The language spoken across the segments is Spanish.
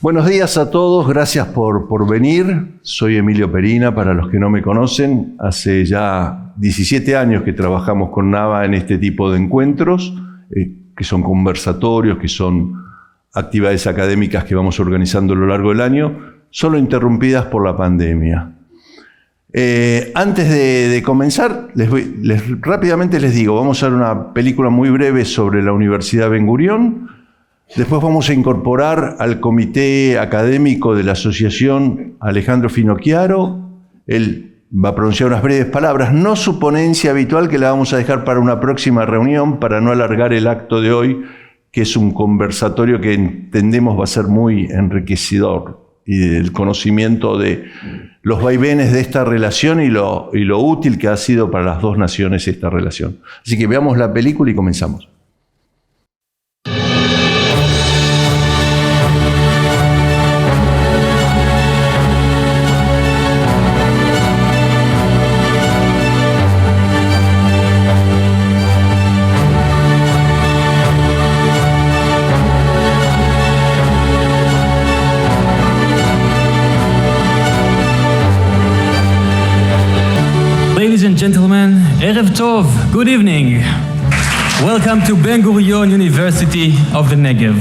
Buenos días a todos, gracias por venir. Soy Emilio Perina, para los que no me conocen. Hace ya 17 años que trabajamos con NAVA en este tipo de encuentros, que son conversatorios, que son actividades académicas que vamos organizando a lo largo del año, solo interrumpidas por la pandemia. Antes de comenzar, rápidamente les digo, vamos a ver una película muy breve sobre la Universidad Ben Gurión. Después vamos a incorporar al comité académico de la asociación Alejandro Finocchiaro. Él va a pronunciar unas breves palabras, no su ponencia habitual, que la vamos a dejar para una próxima reunión, para no alargar el acto de hoy, que es un conversatorio que entendemos va a ser muy enriquecedor, y del conocimiento de los vaivenes de esta relación y lo útil que ha sido para las dos naciones esta relación. Así que veamos la película y comenzamos. Ladies and gentlemen, Erev Tov, good evening. Welcome to Ben Gurion University of the Negev.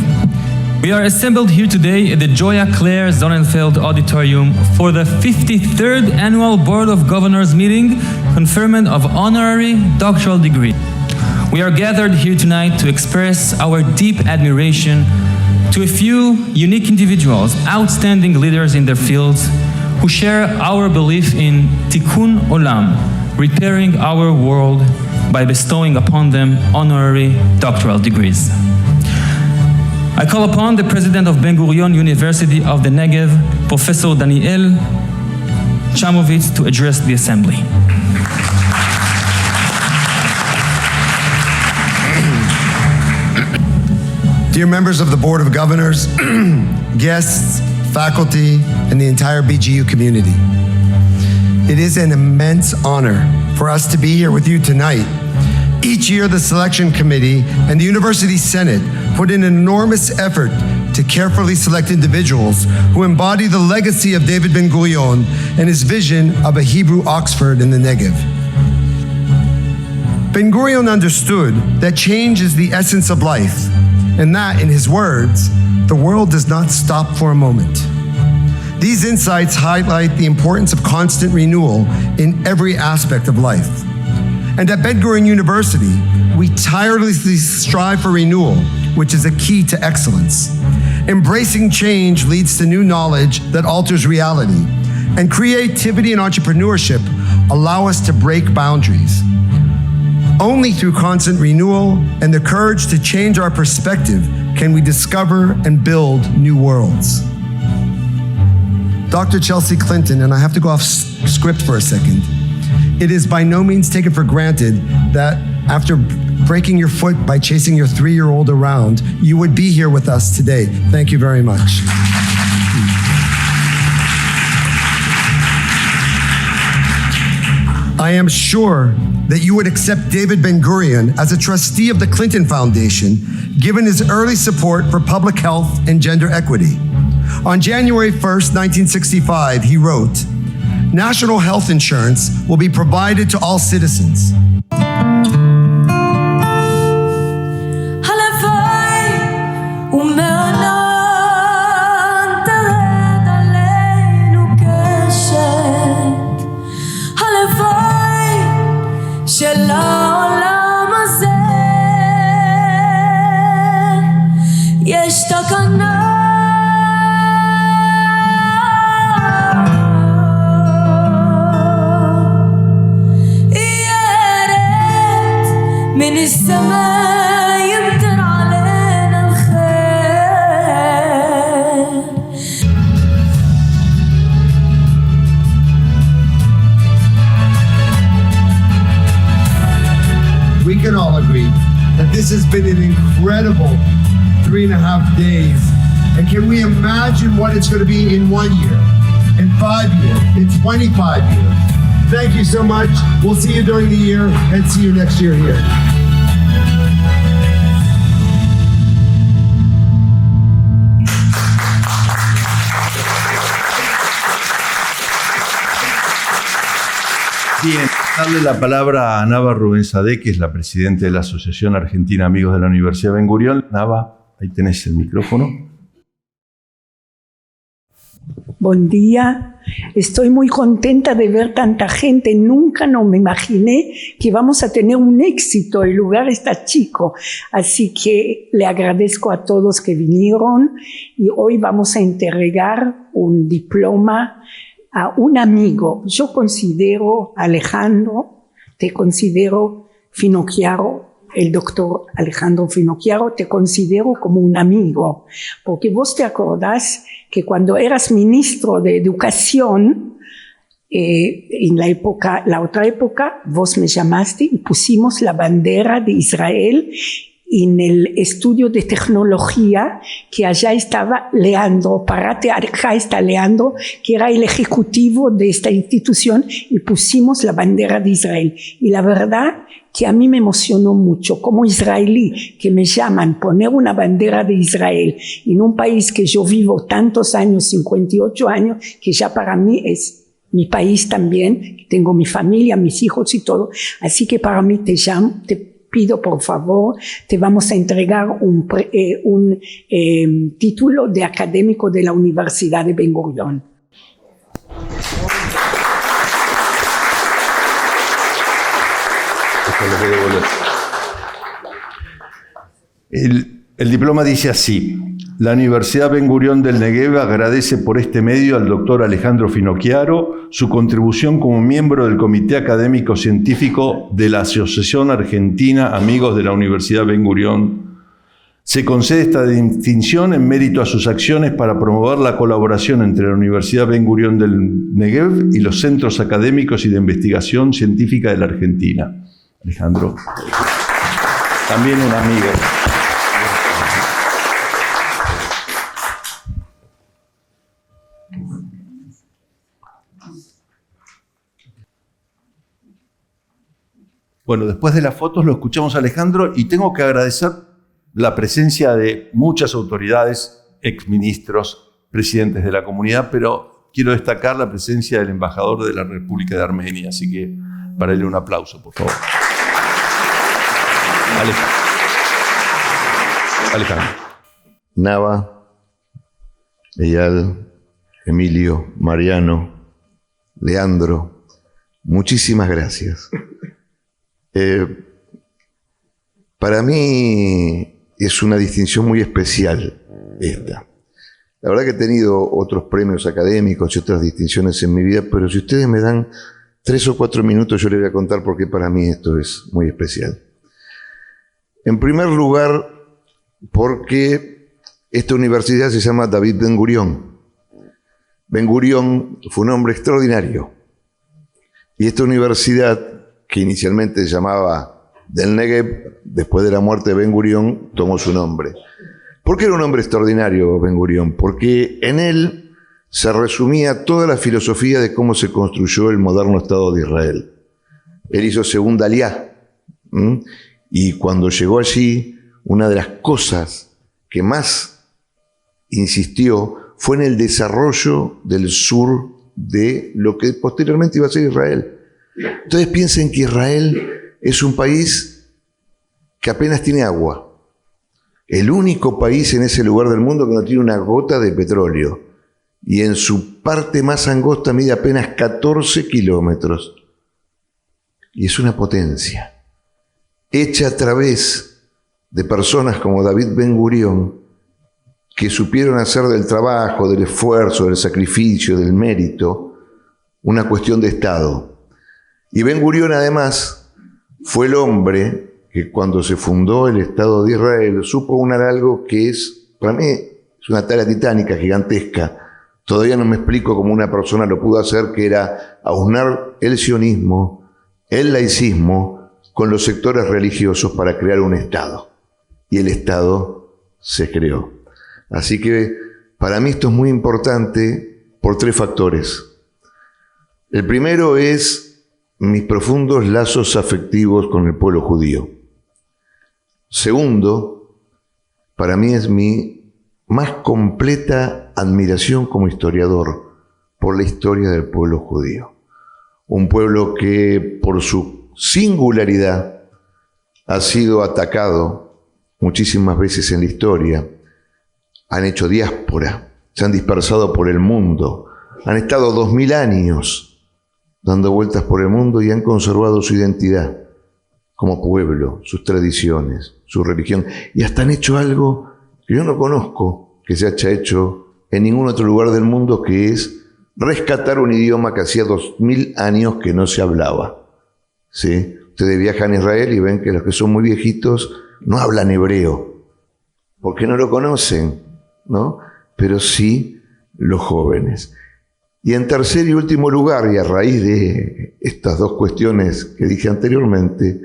We are assembled here today at the Joya Claire Sonnenfeld Auditorium for the 53rd Annual Board of Governors meeting, conferment of honorary doctoral degree. We are gathered here tonight to express our deep admiration to a few unique individuals, outstanding leaders in their fields, who share our belief in Tikkun Olam, repairing our world by bestowing upon them honorary doctoral degrees. I call upon the President of Ben Gurion University of the Negev, Professor Daniel Chamovitz, to address the Assembly. Dear members of the Board of Governors, guests, faculty, and the entire BGU community, it is an immense honor for us to be here with you tonight. Each year, the Selection Committee and the University Senate put in an enormous effort to carefully select individuals who embody the legacy of David Ben Gurion and his vision of a Hebrew Oxford in the Negev. Ben Gurion understood that change is the essence of life, and that, in his words, the world does not stop for a moment. These insights highlight the importance of constant renewal in every aspect of life. And at Ben Gurion University, we tirelessly strive for renewal, which is a key to excellence. Embracing change leads to new knowledge that alters reality, and creativity and entrepreneurship allow us to break boundaries. Only through constant renewal and the courage to change our perspective can we discover and build new worlds. Dr. Chelsea Clinton, and I have to go off script for a second. It is by no means taken for granted that after breaking your foot by chasing your 3-year-old around, you would be here with us today. Thank you very much. I am sure that you would accept David Ben Gurion as a trustee of the Clinton Foundation, given his early support for public health and gender equity. On January 1st, 1965, he wrote, "National health insurance will be provided to all citizens." We can all agree that this has been an incredible 3.5 days. And can we imagine what it's going to be in 1 year? in 5 years, in 25 years. Thank you so much. We'll see you during the year and see you next year here. Bien, darle la palabra a Nava Rubenzadeh, que es la presidenta de la Asociación Argentina Amigos de la Universidad Ben Gurión. Nava, ahí tenés el micrófono. Buen día, estoy muy contenta de ver tanta gente, nunca no me imaginé que vamos a tener un éxito, el lugar está chico, así que le agradezco a todos que vinieron y hoy vamos a entregar un diploma a un amigo. Yo considero Alejandro, te considero Finocchiaro, el doctor Alejandro Finocchiaro, te considero como un amigo, porque vos te acordás que cuando eras ministro de Educación, en la otra época, vos me llamaste y pusimos la bandera de Israel en el estudio de tecnología, que allá estaba Leandro, parate, acá está Leandro, que era el ejecutivo de esta institución, y pusimos la bandera de Israel. Y la verdad que a mí me emocionó mucho, como israelí, que me llaman poner una bandera de Israel en un país que yo vivo tantos años, 58 años, que ya para mí es mi país también, tengo mi familia, mis hijos y todo. Así que para mí te llamo, te pido por favor, te vamos a entregar un título de académico de la Universidad de Ben Gurión. El diploma dice así: la Universidad Ben Gurión del Negev agradece por este medio al doctor Alejandro Finocchiaro su contribución como miembro del Comité Académico Científico de la Asociación Argentina Amigos de la Universidad Ben Gurión. Se concede esta distinción en mérito a sus acciones para promover la colaboración entre la Universidad Ben Gurión del Negev y los centros académicos y de investigación científica de la Argentina. Alejandro, también un amigo. Bueno, después de las fotos lo escuchamos a Alejandro y tengo que agradecer la presencia de muchas autoridades, exministros, presidentes de la comunidad, pero quiero destacar la presencia del embajador de la República de Armenia, así que para él un aplauso, por favor. Alejandro. Nava, Eyal, Emilio, Mariano, Leandro, muchísimas gracias. Para mí es una distinción muy especial esta. La verdad que he tenido otros premios académicos y otras distinciones en mi vida, pero si ustedes me dan 3 o 4 minutos yo les voy a contar por qué para mí esto es muy especial. En primer lugar, porque esta universidad se llama David Ben Gurión. Ben Gurión fue un hombre extraordinario. Y esta universidad, que inicialmente se llamaba del Negev, después de la muerte de Ben Gurión, tomó su nombre. ¿Por qué era un hombre extraordinario Ben Gurión? Porque en él se resumía toda la filosofía de cómo se construyó el moderno Estado de Israel. Él hizo segunda aliá, y cuando llegó allí, una de las cosas que más insistió fue en el desarrollo del sur de lo que posteriormente iba a ser Israel. Entonces piensen que Israel es un país que apenas tiene agua. El único país en ese lugar del mundo que no tiene una gota de petróleo. Y en su parte más angosta mide apenas 14 kilómetros. Y es una potencia. Hecha a través de personas como David Ben Gurión, que supieron hacer del trabajo, del esfuerzo, del sacrificio, del mérito, una cuestión de Estado. Y Ben Gurión, además, fue el hombre que cuando se fundó el Estado de Israel supo unar algo que es, para mí, es una tarea titánica, gigantesca. Todavía no me explico cómo una persona lo pudo hacer, que era aunar el sionismo, el laicismo, con los sectores religiosos para crear un Estado. Y el Estado se creó. Así que para mí esto es muy importante por 3 factores. El primero es mis profundos lazos afectivos con el pueblo judío. Segundo, para mí es mi más completa admiración como historiador por la historia del pueblo judío. Un pueblo que por su singularidad ha sido atacado muchísimas veces en la historia. Han hecho diáspora, se han dispersado por el mundo, han estado 2000 años dando vueltas por el mundo y han conservado su identidad como pueblo, sus tradiciones, su religión. Y hasta han hecho algo que yo no conozco que se haya hecho en ningún otro lugar del mundo, que es rescatar un idioma que hacía 2000 años que no se hablaba. ¿Sí? Ustedes viajan a Israel y ven que los que son muy viejitos no hablan hebreo, porque no lo conocen, ¿no? Pero sí los jóvenes. Y en tercer y último lugar, y a raíz de estas 2 cuestiones que dije anteriormente,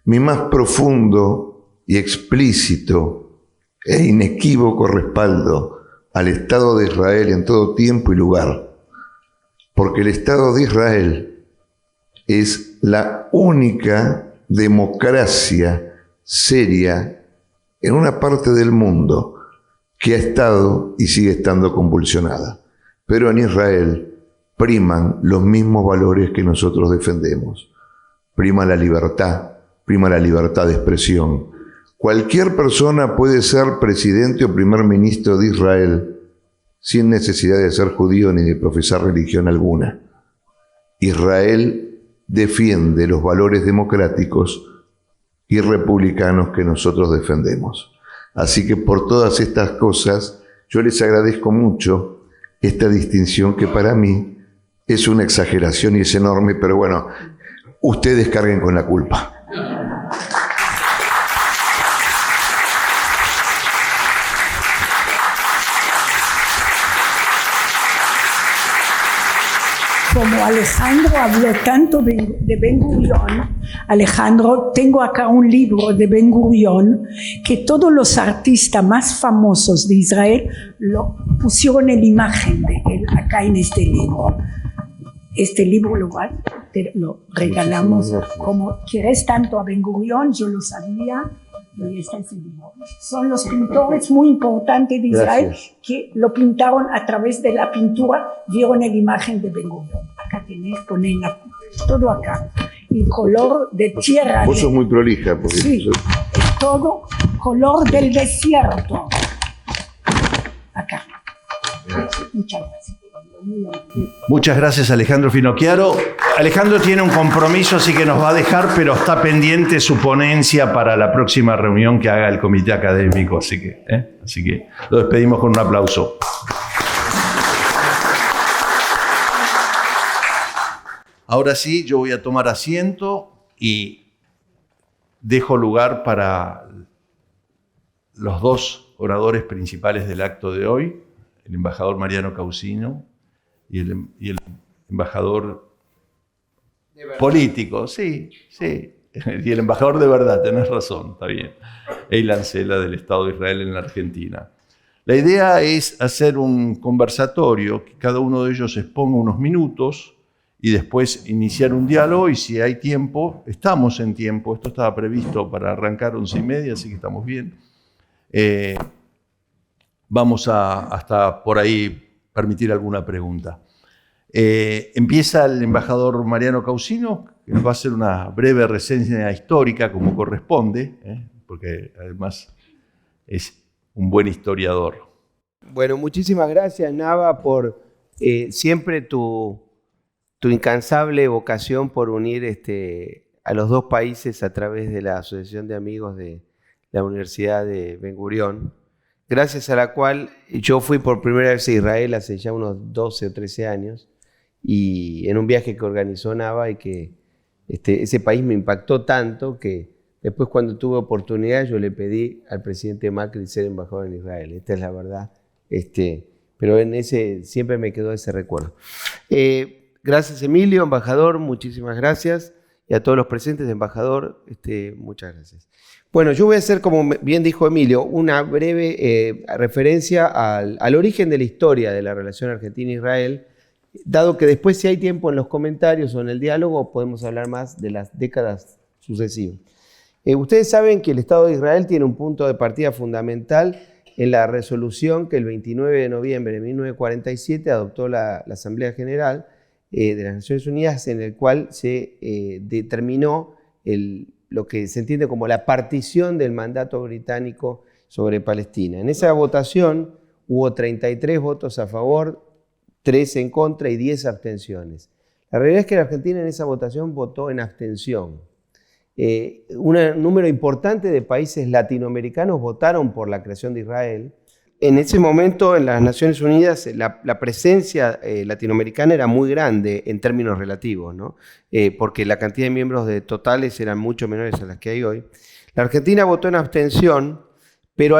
mi más profundo y explícito e inequívoco respaldo al Estado de Israel en todo tiempo y lugar, porque el Estado de Israel es la única democracia seria en una parte del mundo que ha estado y sigue estando convulsionada. Pero en Israel priman los mismos valores que nosotros defendemos. Prima la libertad de expresión. Cualquier persona puede ser presidente o primer ministro de Israel sin necesidad de ser judío ni de profesar religión alguna. Israel defiende los valores democráticos y republicanos que nosotros defendemos. Así que por todas estas cosas, yo les agradezco mucho esta distinción que para mí es una exageración y es enorme, pero bueno, ustedes carguen con la culpa. Como Alejandro habló tanto de Ben Gurión, Alejandro, tengo acá un libro de Ben Gurión que todos los artistas más famosos de Israel lo pusieron en imagen de él acá en este libro. Este libro lo regalamos. Como quieres tanto a Ben Gurión, yo lo sabía. Y está ese libro. Son los pintores muy importantes de Israel. Gracias. Que lo pintaron a través de la pintura, vieron la imagen de Ben Gurión. Acá tenés, ponen todo acá. Y color de tierra. Vos sos muy prolija. Porque sí, es todo color del desierto. Acá. Gracias. Muchas gracias. Muchas gracias, Alejandro Finocchiaro. Alejandro tiene un compromiso, así que nos va a dejar, pero está pendiente su ponencia para la próxima reunión que haga el comité académico. Así que lo despedimos con un aplauso. Ahora sí, yo voy a tomar asiento y dejo lugar para los 2 oradores principales del acto de hoy, el embajador Mariano Causino y el embajador político, sí, y el embajador de verdad, tenés razón, está bien, Eilan Sela del Estado de Israel en la Argentina. La idea es hacer un conversatorio, que cada uno de ellos exponga unos minutos y después iniciar un diálogo, y si hay tiempo, estamos en tiempo, esto estaba previsto para arrancar 11:30, así que estamos bien. Vamos a hasta por ahí permitir alguna pregunta. Empieza el embajador Mariano Causino, que nos va a hacer una breve reseña histórica como corresponde, porque además es un buen historiador. Bueno, muchísimas gracias, Nava, por siempre tu incansable vocación por unir a los 2 países a través de la Asociación de Amigos de la Universidad de Ben Gurión, gracias a la cual yo fui por primera vez a Israel hace ya unos 12 o 13 años, y en un viaje que organizó Nava, y que ese país me impactó tanto que después, cuando tuve oportunidad, yo le pedí al presidente Macri ser embajador en Israel. Esta es la verdad. Pero siempre me quedó ese recuerdo. Gracias, Emilio, embajador, muchísimas gracias. y a todos los presentes, embajador, muchas gracias. Bueno, yo voy a hacer, como bien dijo Emilio, una breve referencia al origen de la historia de la relación Argentina-Israel, dado que después, si hay tiempo en los comentarios o en el diálogo, podemos hablar más de las décadas sucesivas. Ustedes saben que el Estado de Israel tiene un punto de partida fundamental en la resolución que el 29 de noviembre de 1947 adoptó la Asamblea General de las Naciones Unidas, en el cual se determinó lo que se entiende como la partición del mandato británico sobre Palestina. En esa votación hubo 33 votos a favor, 3 en contra y 10 abstenciones. La realidad es que la Argentina en esa votación votó en abstención. Un número importante de países latinoamericanos votaron por la creación de Israel. En ese momento, en las Naciones Unidas, la presencia latinoamericana era muy grande en términos relativos, ¿no? Porque la cantidad de miembros totales eran mucho menores a las que hay hoy. La Argentina votó en abstención, pero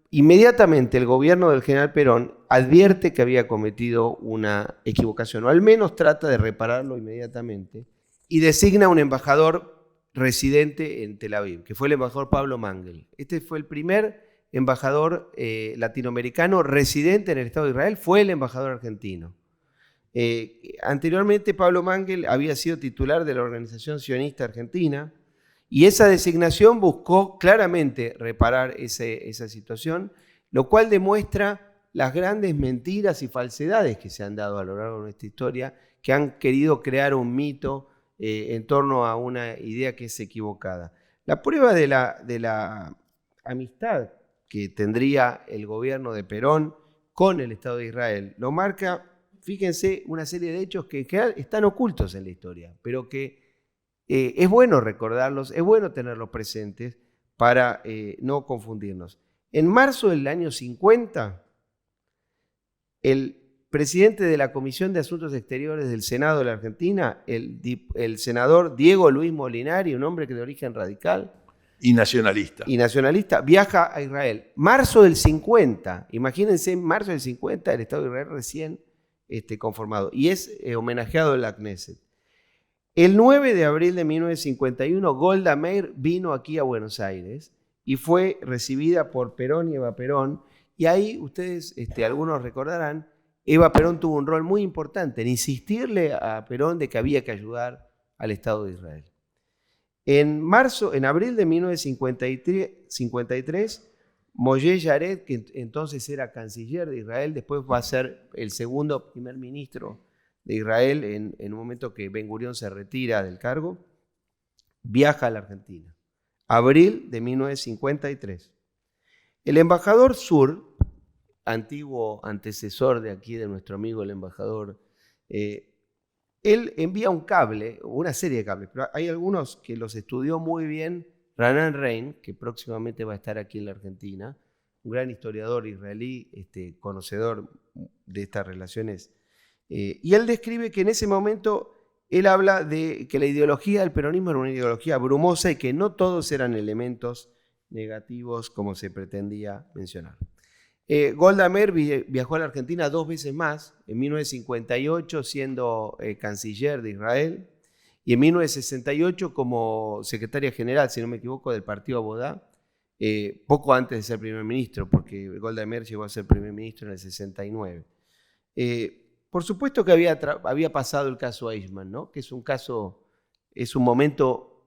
inmediatamente el gobierno del general Perón advierte que había cometido una equivocación, o al menos trata de repararlo inmediatamente, y designa un embajador residente en Tel Aviv, que fue el embajador Pablo Mangel. Este fue el primer embajador latinoamericano residente en el Estado de Israel, fue el embajador argentino. Anteriormente Pablo Mangel había sido titular de la Organización Sionista Argentina, y esa designación buscó claramente reparar esa situación, lo cual demuestra las grandes mentiras y falsedades que se han dado a lo largo de nuestra historia, que han querido crear un mito en torno a una idea que es equivocada. La prueba de la amistad que tendría el gobierno de Perón con el Estado de Israel lo marca, fíjense, una serie de hechos que en general están ocultos en la historia, pero que es bueno recordarlos, es bueno tenerlos presentes para no confundirnos. En marzo del año 50, el presidente de la Comisión de Asuntos Exteriores del Senado de la Argentina, el senador Diego Luis Molinari, un hombre que de origen radical y nacionalista, viaja a Israel. Marzo del 50, imagínense, marzo del 50, el Estado de Israel recién conformado, y es homenajeado en la Knesset. El 9 de abril de 1951, Golda Meir vino aquí a Buenos Aires y fue recibida por Perón y Eva Perón, y ahí ustedes, algunos recordarán, Eva Perón tuvo un rol muy importante en insistirle a Perón de que había que ayudar al Estado de Israel. En abril de 1953, Moshe Yared, que entonces era canciller de Israel, después va a ser el segundo primer ministro de Israel en un momento que Ben Gurión se retira del cargo, viaja a la Argentina. Abril de 1953. El embajador Sur, antiguo antecesor de aquí de nuestro amigo el embajador, él envía un cable, una serie de cables, pero hay algunos que los estudió muy bien Ranan Rein, que próximamente va a estar aquí en la Argentina, un gran historiador israelí, conocedor de estas relaciones. Y él describe que en ese momento él habla de que la ideología del peronismo era una ideología brumosa y que no todos eran elementos negativos como se pretendía mencionar. Golda Meir viajó a la Argentina 2 veces más, en 1958 siendo canciller de Israel y en 1968 como secretaria general, si no me equivoco, del partido Abodá, poco antes de ser primer ministro, porque Golda Meir llegó a ser primer ministro en el 69. Por supuesto que había pasado el caso Eichmann, ¿no? Que es un momento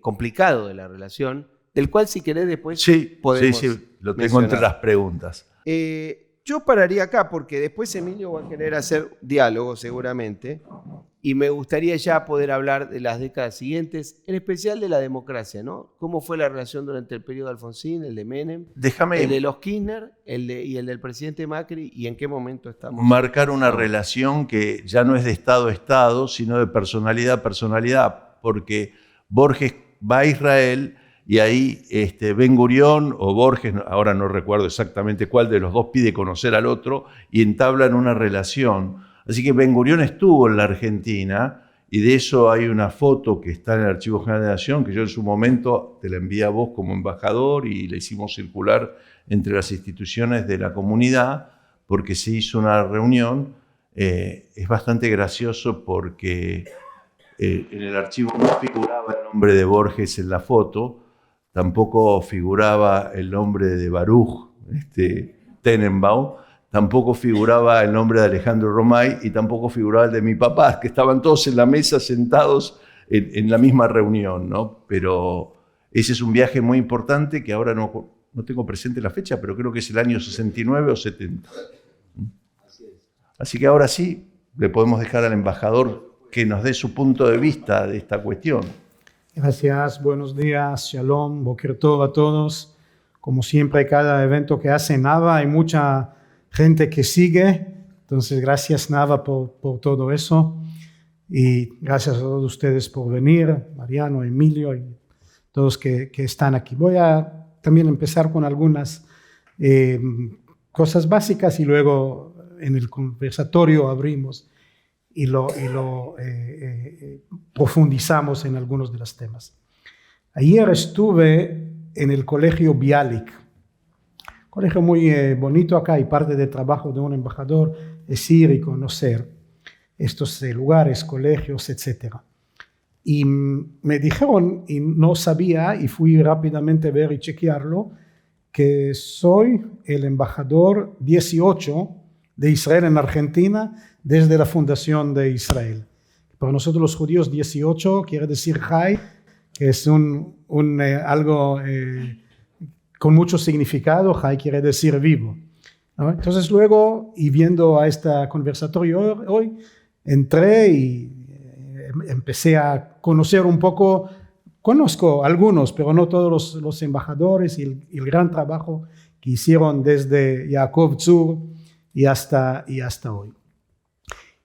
complicado de la relación, del cual si querés después podemos Sí, lo tengo entre las preguntas. Yo pararía acá porque después Emilio va a querer hacer diálogo seguramente y me gustaría ya poder hablar de las décadas siguientes, en especial de la democracia, ¿no? ¿Cómo fue la relación durante el periodo de Alfonsín, el de Menem, el de los Kirchner y el del presidente Macri, y en qué momento estamos? Marcar una relación que ya no es de Estado a Estado, sino de personalidad a personalidad, porque Borges va a Israel y ahí Ben Gurión o Borges, ahora no recuerdo exactamente cuál de los dos, pide conocer al otro y entablan una relación. Así que Ben Gurión estuvo en la Argentina y de eso hay una foto que está en el Archivo General de la Nación, que yo en su momento te la envié a vos como embajador y la hicimos circular entre las instituciones de la comunidad porque se hizo una reunión. Es bastante gracioso porque En el archivo no figuraba el nombre de Borges en la foto, tampoco figuraba el nombre de Baruch Tenenbaum, tampoco figuraba el nombre de Alejandro Romay y tampoco figuraba el de mi papá, que estaban todos en la mesa sentados en la misma reunión, ¿no? Pero ese es un viaje muy importante que ahora no tengo presente la fecha, pero creo que es el año 69 o 70. Así que ahora sí le podemos dejar al embajador que nos dé su punto de vista de esta cuestión. Gracias, buenos días, shalom, boker tov a todos. Como siempre, cada evento que hace Nava, hay mucha gente que sigue. Entonces, gracias Nava por todo eso. Y gracias a todos ustedes por venir, Mariano, Emilio y todos que están aquí. Voy a también empezar con algunas cosas básicas y luego en el conversatorio abrimos y lo profundizamos en algunos de los temas. Ayer estuve en el colegio Bialik, colegio muy bonito acá, y parte del trabajo de un embajador es ir y conocer estos lugares, colegios, etc. Y me dijeron, y no sabía, y fui rápidamente a ver y chequearlo, que soy el embajador 18 de Israel en Argentina desde la fundación de Israel. Para nosotros los judíos 18 quiere decir Jai, que es algo con mucho significado. Jai quiere decir vivo, ¿no? Entonces luego, y viendo a este conversatorio hoy, entré y empecé a conocer un poco. Conozco algunos, pero no todos los embajadores y el gran trabajo que hicieron desde Yaakov Tzur y hasta hoy.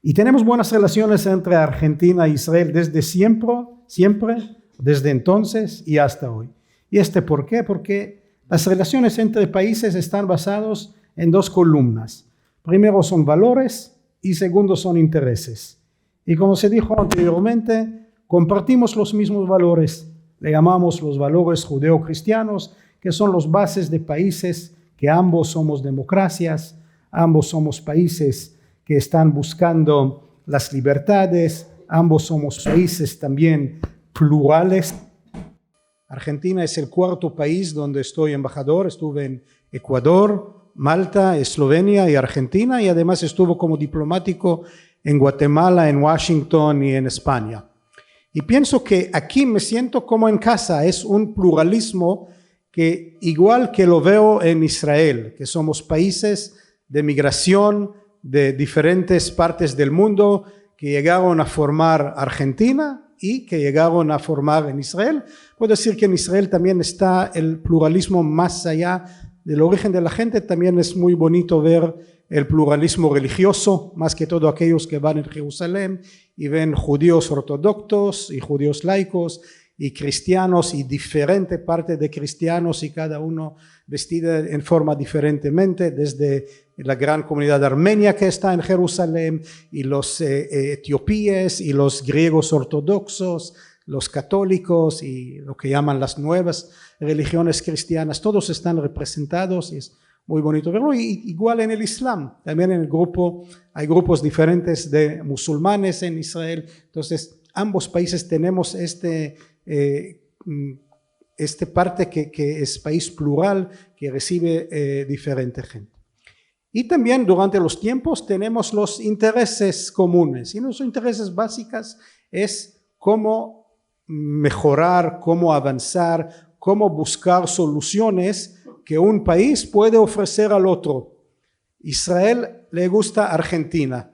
Y tenemos buenas relaciones entre Argentina e Israel desde siempre, desde entonces y hasta hoy. ¿Y por qué? Porque las relaciones entre países están basadas en dos columnas. Primero son valores y segundo son intereses. Y como se dijo anteriormente, compartimos los mismos valores. Le llamamos los valores judeo-cristianos, que son los bases de países que ambos somos democracias, ambos somos países que están buscando las libertades, ambos somos países también plurales. Argentina es el cuarto país donde estoy embajador. Estuve en Ecuador, Malta, Eslovenia y Argentina, y además estuve como diplomático en Guatemala, en Washington y en España. Y pienso que aquí me siento como en casa. Es un pluralismo que, igual que lo veo en Israel, que somos países de migración de diferentes partes del mundo que llegaron a formar Argentina y que llegaron a formar en Israel. Puedo decir que en Israel también está el pluralismo más allá del origen de la gente. También es muy bonito ver el pluralismo religioso, más que todo aquellos que van en Jerusalén y ven judíos ortodoxos y judíos laicos y cristianos y diferente parte de cristianos, y cada uno vestida en forma diferentemente, desde la gran comunidad armenia que está en Jerusalén y los etiopíes y los griegos ortodoxos, los católicos y lo que llaman las nuevas religiones cristianas. Todos están representados y es muy bonito verlo. Y igual en el Islam, también en el grupo hay grupos diferentes de musulmanes en Israel. Entonces ambos países tenemos este parte que es país plural, que recibe diferente gente. Y también durante los tiempos tenemos los intereses comunes, y nuestros intereses básicos es cómo mejorar, cómo avanzar, cómo buscar soluciones que un país puede ofrecer al otro. Israel le gusta Argentina.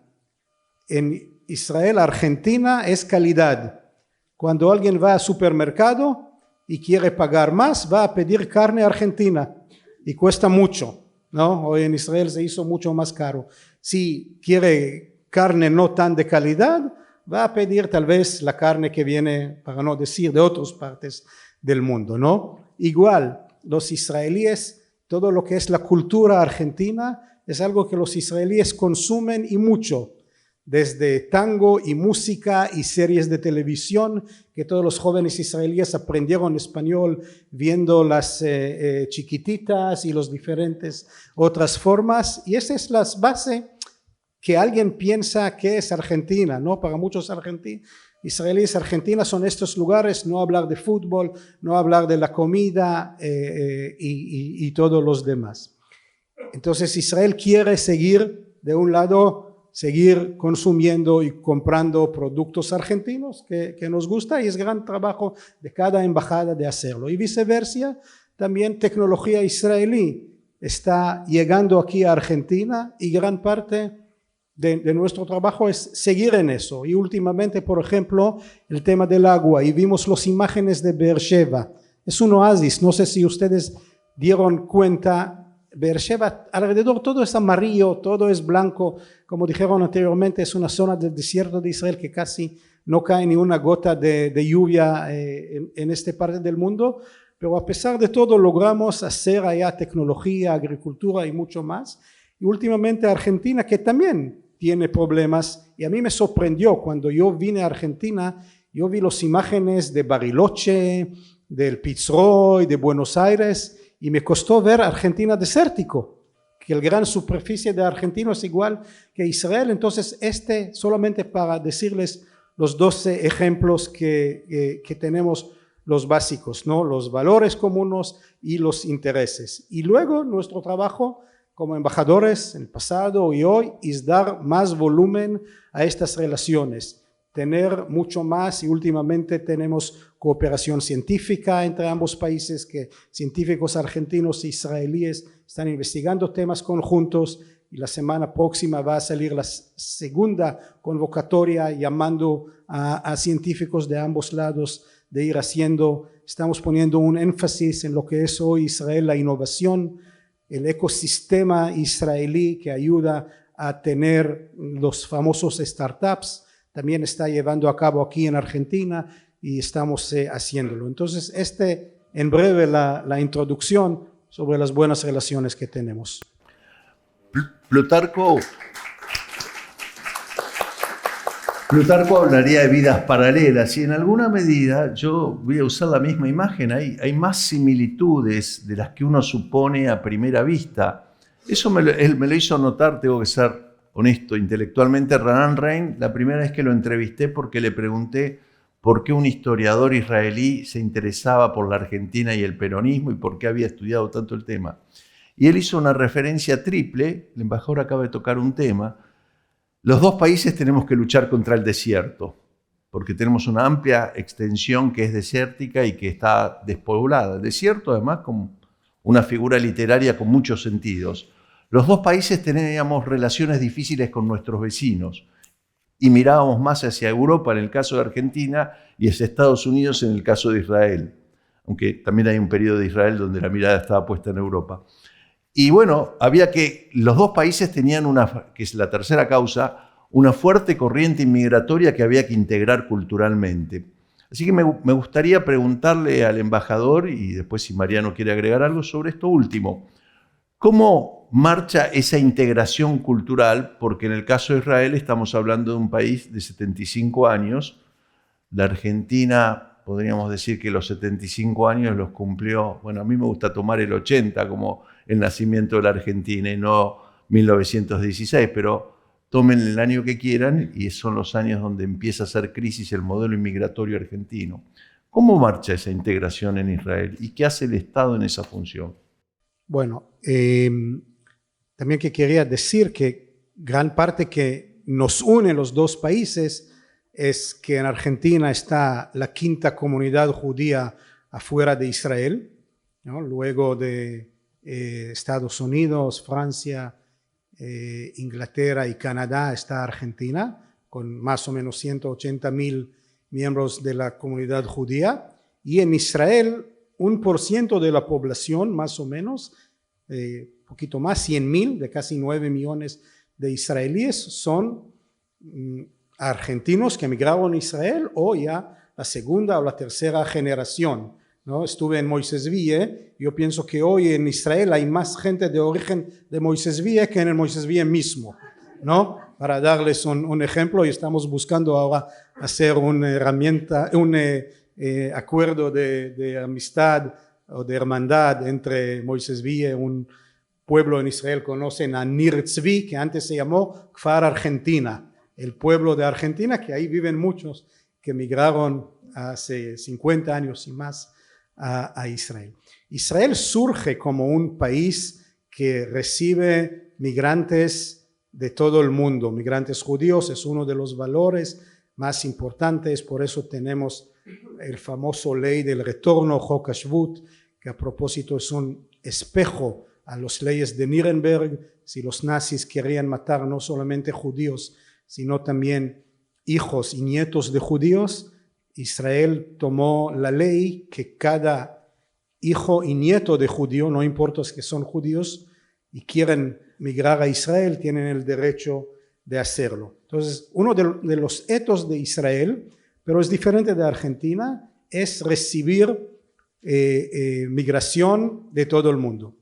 En Israel, Argentina es calidad. Cuando alguien va al supermercado y quiere pagar más, va a pedir carne argentina y cuesta mucho, ¿no? Hoy en Israel se hizo mucho más caro. Si quiere carne no tan de calidad, va a pedir tal vez la carne que viene, para no decir, de otras partes del mundo, ¿no? Igual, los israelíes, todo lo que es la cultura argentina es algo que los israelíes consumen y mucho, desde tango y música y series de televisión, que todos los jóvenes israelíes aprendieron español viendo las chiquititas y los diferentes otras formas. Y esa es la base que alguien piensa que es Argentina, ¿no? Para muchos israelíes, Argentina son estos lugares, no hablar de fútbol, no hablar de la comida y todos los demás. Entonces Israel quiere seguir, de un lado, seguir consumiendo y comprando productos argentinos que nos gusta, y es gran trabajo de cada embajada de hacerlo. Y viceversa, también tecnología israelí está llegando aquí a Argentina, y gran parte de nuestro trabajo es seguir en eso. Y últimamente, por ejemplo, el tema del agua, y vimos las imágenes de Beersheba. Es un oasis, no sé si ustedes dieron cuenta. Beersheba, alrededor todo es amarillo, todo es blanco. Como dijeron anteriormente, es una zona del desierto de Israel que casi no cae ni una gota de lluvia en esta parte del mundo. Pero a pesar de todo logramos hacer allá tecnología, agricultura y mucho más. Y últimamente Argentina, que también tiene problemas, y a mí me sorprendió cuando yo vine a Argentina, yo vi las imágenes de Bariloche, del Fitzroy, de Buenos Aires, y me costó ver Argentina desértico, que el gran superficie de Argentina es igual que Israel. Entonces solamente para decirles los 12 ejemplos que tenemos, los básicos, ¿no? Los valores comunes y los intereses. Y luego nuestro trabajo como embajadores en el pasado y hoy es dar más volumen a estas relaciones, tener mucho más, y últimamente tenemos cooperación científica entre ambos países, que científicos argentinos e israelíes están investigando temas conjuntos, y la semana próxima va a salir la segunda convocatoria llamando a científicos de ambos lados de ir haciendo. Estamos poniendo un énfasis en lo que es hoy Israel, la innovación, el ecosistema israelí que ayuda a tener los famosos startups, también está llevando a cabo aquí en Argentina, y estamos haciéndolo. Entonces en breve la introducción sobre las buenas relaciones que tenemos. Plutarco hablaría de vidas paralelas, y en alguna medida yo voy a usar la misma imagen. Hay más similitudes de las que uno supone a primera vista. Eso él me lo hizo notar, tengo que ser honesto, intelectualmente, Ranan Rein, la primera vez que lo entrevisté, porque le pregunté por qué un historiador israelí se interesaba por la Argentina y el peronismo, y por qué había estudiado tanto el tema. Y él hizo una referencia triple. El embajador acaba de tocar un tema. Los dos países tenemos que luchar contra el desierto, porque tenemos una amplia extensión que es desértica y que está despoblada. El desierto, además, como una figura literaria con muchos sentidos. Los dos países teníamos relaciones difíciles con nuestros vecinos, y mirábamos más hacia Europa en el caso de Argentina y hacia Estados Unidos en el caso de Israel, aunque también hay un periodo de Israel donde la mirada estaba puesta en Europa. Y bueno, los dos países tenían que es la tercera causa, una fuerte corriente inmigratoria que había que integrar culturalmente. Así que me gustaría preguntarle al embajador, y después si Mariano quiere agregar algo sobre esto último, ¿cómo marcha esa integración cultural? Porque en el caso de Israel estamos hablando de un país de 75 años, la Argentina podríamos decir que los 75 años los cumplió, bueno, a mí me gusta tomar el 80 como el nacimiento de la Argentina y no 1916, pero tomen el año que quieran y son los años donde empieza a hacer crisis el modelo inmigratorio argentino. ¿Cómo marcha esa integración en Israel y qué hace el Estado en esa función? Bueno, también que quería decir que gran parte que nos une los dos países es que en Argentina está la quinta comunidad judía afuera de Israel, ¿no? Luego de Estados Unidos, Francia, Inglaterra y Canadá está Argentina, con más o menos 180,000 miembros de la comunidad judía, y en Israel 1% de la población, más o menos, poquito más, 100,000 de casi 9 millones de israelíes son argentinos que emigraron a Israel, o ya la segunda o la tercera generación, ¿no? Estuve en Moisés-Ville. Yo pienso que hoy en Israel hay más gente de origen de Moisés-Ville que en el Moisés-Ville mismo, ¿no? Para darles un ejemplo, y estamos buscando ahora hacer una herramienta, un acuerdo de amistad o de hermandad entre Moisés-Ville, un pueblo en Israel conocen a Nir Tzvi, que antes se llamó Kfar Argentina, el pueblo de Argentina, que ahí viven muchos que migraron hace 50 años y más a Israel. Israel surge como un país que recibe migrantes de todo el mundo, migrantes judíos. Es uno de los valores más importantes, por eso tenemos el famoso ley del retorno, Chok HaShvut, que a propósito es un espejo a las leyes de Nuremberg. Si los nazis querían matar no solamente judíos, sino también hijos y nietos de judíos, Israel tomó la ley que cada hijo y nieto de judío, no importa si son judíos y quieren migrar a Israel, tienen el derecho de hacerlo. Entonces, uno de los etos de Israel, pero es diferente de Argentina, es recibir migración de todo el mundo.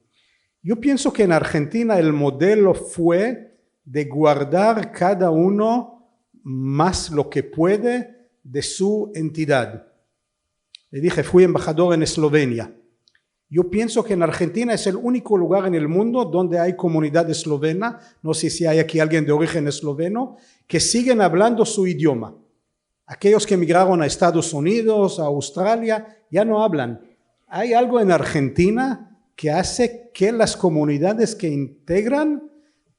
Yo pienso que en Argentina el modelo fue de guardar cada uno más lo que puede de su entidad. Le dije, fui embajador en Eslovenia. Yo pienso que en Argentina es el único lugar en el mundo donde hay comunidad eslovena, no sé si hay aquí alguien de origen esloveno, que siguen hablando su idioma. Aquellos que emigraron a Estados Unidos, a Australia, ya no hablan. Hay algo en Argentina que hace que las comunidades que integran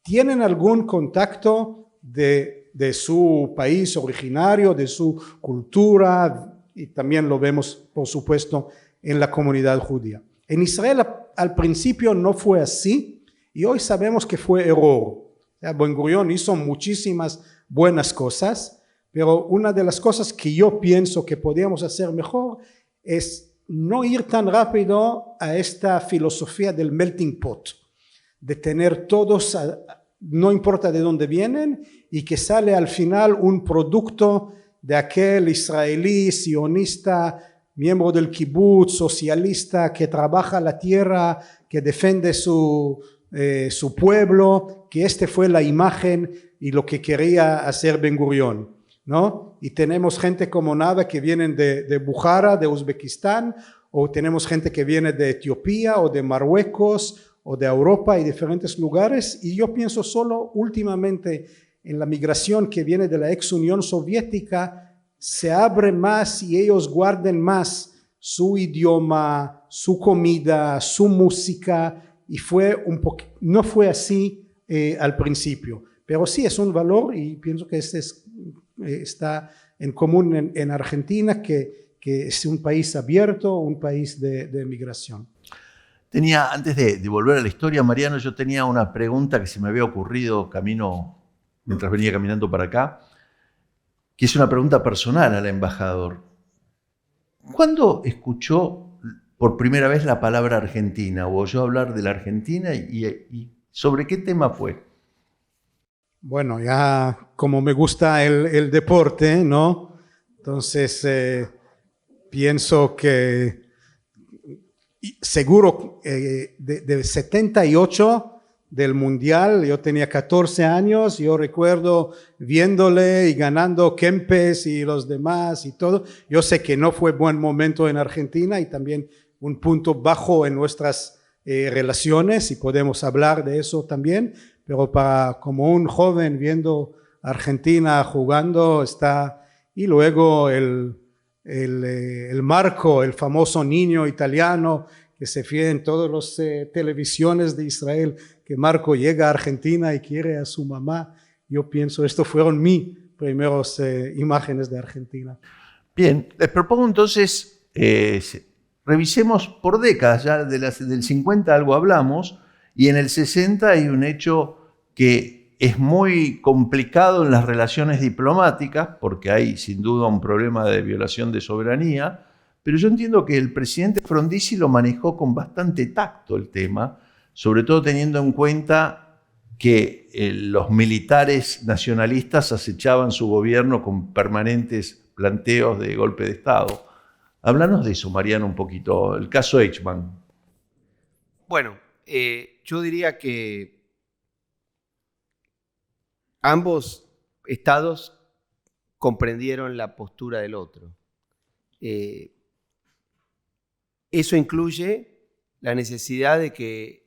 tienen algún contacto de su país originario, de su cultura, y también lo vemos, por supuesto, en la comunidad judía. En Israel al principio no fue así, y hoy sabemos que fue error. Ben Gurión hizo muchísimas buenas cosas, pero una de las cosas que yo pienso que podíamos hacer mejor es no ir tan rápido a esta filosofía del melting pot, de tener todos, no importa de dónde vienen, y que sale al final un producto de aquel israelí, sionista, miembro del kibbutz, socialista, que trabaja la tierra, que defiende su pueblo, que fue la imagen y lo que quería hacer Ben Gurión, ¿no? Y tenemos gente como Nava que vienen de Bukhara, de Uzbekistán, o tenemos gente que viene de Etiopía o de Marruecos o de Europa y diferentes lugares, y yo pienso solo últimamente en la migración que viene de la ex Unión Soviética, se abre más y ellos guarden más su idioma, su comida, su música, y no fue así al principio, pero sí es un valor, y pienso que está en común en Argentina, que es un país abierto, un país de migración. Antes de volver a la historia, Mariano, yo tenía una pregunta que se me había ocurrido mientras venía caminando para acá, que es una pregunta personal al embajador. ¿Cuándo escuchó por primera vez la palabra Argentina o oyó hablar de la Argentina y sobre qué tema fue? Bueno, ya como me gusta el deporte, ¿no? Entonces pienso que seguro de 78 del Mundial, yo tenía 14 años, yo recuerdo viéndole y ganando Kempes y los demás y todo. Yo sé que no fue buen momento en Argentina y también un punto bajo en nuestras relaciones, y podemos hablar de eso también, pero como un joven viendo Argentina jugando y luego el Marco, el famoso niño italiano que se fía en todas las televisiones de Israel, que Marco llega a Argentina y quiere a su mamá. Yo pienso, esto fueron mis primeras imágenes de Argentina. Bien, les propongo entonces, revisemos por décadas, ya del 50 algo hablamos, y en el 60 hay un hecho que es muy complicado en las relaciones diplomáticas, porque hay sin duda un problema de violación de soberanía, pero yo entiendo que el presidente Frondizi lo manejó con bastante tacto el tema, sobre todo teniendo en cuenta que los militares nacionalistas acechaban su gobierno con permanentes planteos de golpe de Estado. Háblanos de eso, Mariano, un poquito, el caso Eichmann. Bueno, yo diría que ambos estados comprendieron la postura del otro. Eso incluye la necesidad de que,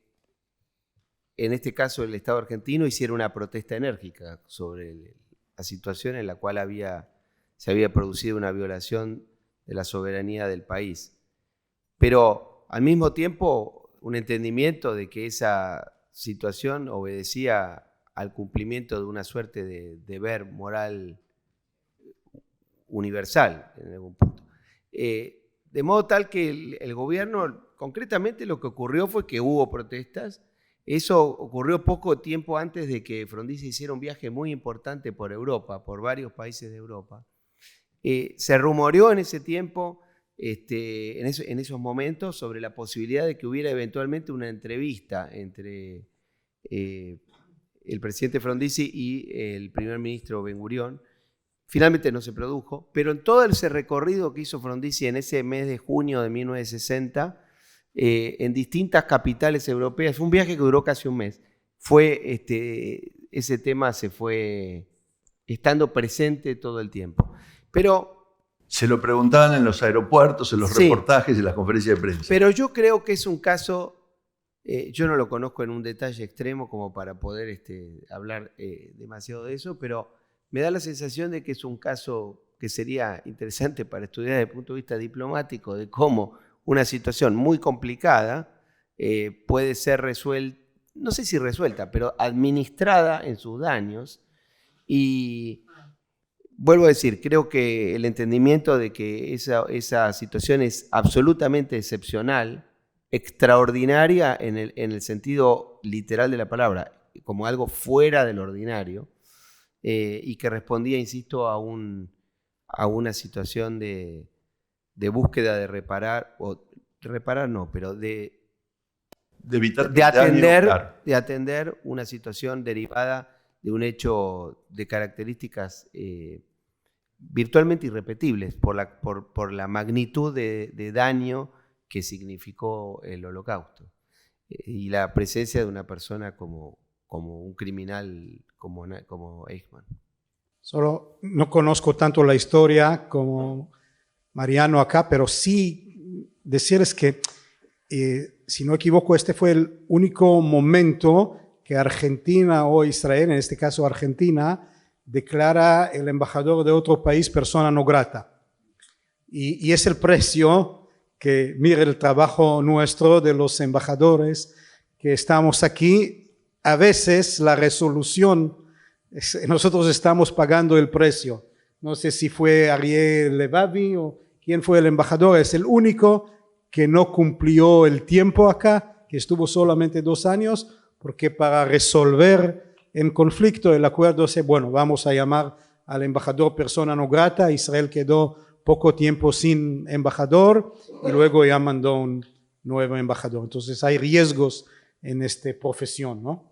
en este caso, el Estado argentino hiciera una protesta enérgica sobre la situación en la cual había se había producido una violación de la soberanía del país. Pero al mismo tiempo un entendimiento de que esa situación obedecía al cumplimiento de una suerte de deber moral universal en algún punto. De modo tal que el gobierno, concretamente lo que ocurrió fue que hubo protestas. Eso ocurrió poco tiempo antes de que Frondizi hiciera un viaje muy importante por Europa, por varios países de Europa. Se rumoreó en ese tiempo, en esos momentos, sobre la posibilidad de que hubiera eventualmente una entrevista entre el presidente Frondizi y el primer ministro Ben Gurión. Finalmente no se produjo, pero en todo ese recorrido que hizo Frondizi en ese mes de junio de 1960, en distintas capitales europeas, fue un viaje que duró casi un mes, ese tema se fue estando presente todo el tiempo. Pero se lo preguntaban en los aeropuertos, en los reportajes, en las conferencias de prensa. Pero yo creo que es un caso, yo no lo conozco en un detalle extremo como para poder hablar demasiado de eso, pero me da la sensación de que es un caso que sería interesante para estudiar desde el punto de vista diplomático, de cómo una situación muy complicada puede ser resuelta, no sé si resuelta, pero administrada en sus daños. Y vuelvo a decir, creo que el entendimiento de que esa situación es absolutamente excepcional, extraordinaria en el sentido literal de la palabra, como algo fuera del ordinario, y que respondía, insisto, a una situación de búsqueda de reparar, o reparar no, pero de evitar de atender una situación derivada de un hecho de características virtualmente irrepetibles por la magnitud de daño que significó el Holocausto y la presencia de una persona como un criminal como Eichmann. Solo no conozco tanto la historia como Mariano acá, pero sí decirles que, si no equivoco, este fue el único momento que Argentina o Israel, en este caso Argentina, declara el embajador de otro país persona no grata. Y es el precio que, mire el trabajo nuestro de los embajadores que estamos aquí. A veces la resolución, nosotros estamos pagando el precio. No sé si fue Ariel Levavi o quién fue el embajador, es el único que no cumplió el tiempo acá, que estuvo solamente 2 años, porque para resolver el conflicto el acuerdo es, bueno, vamos a llamar al embajador persona no grata. Israel quedó poco tiempo sin embajador y luego ya mandó un nuevo embajador. Entonces hay riesgos en esta profesión, ¿no?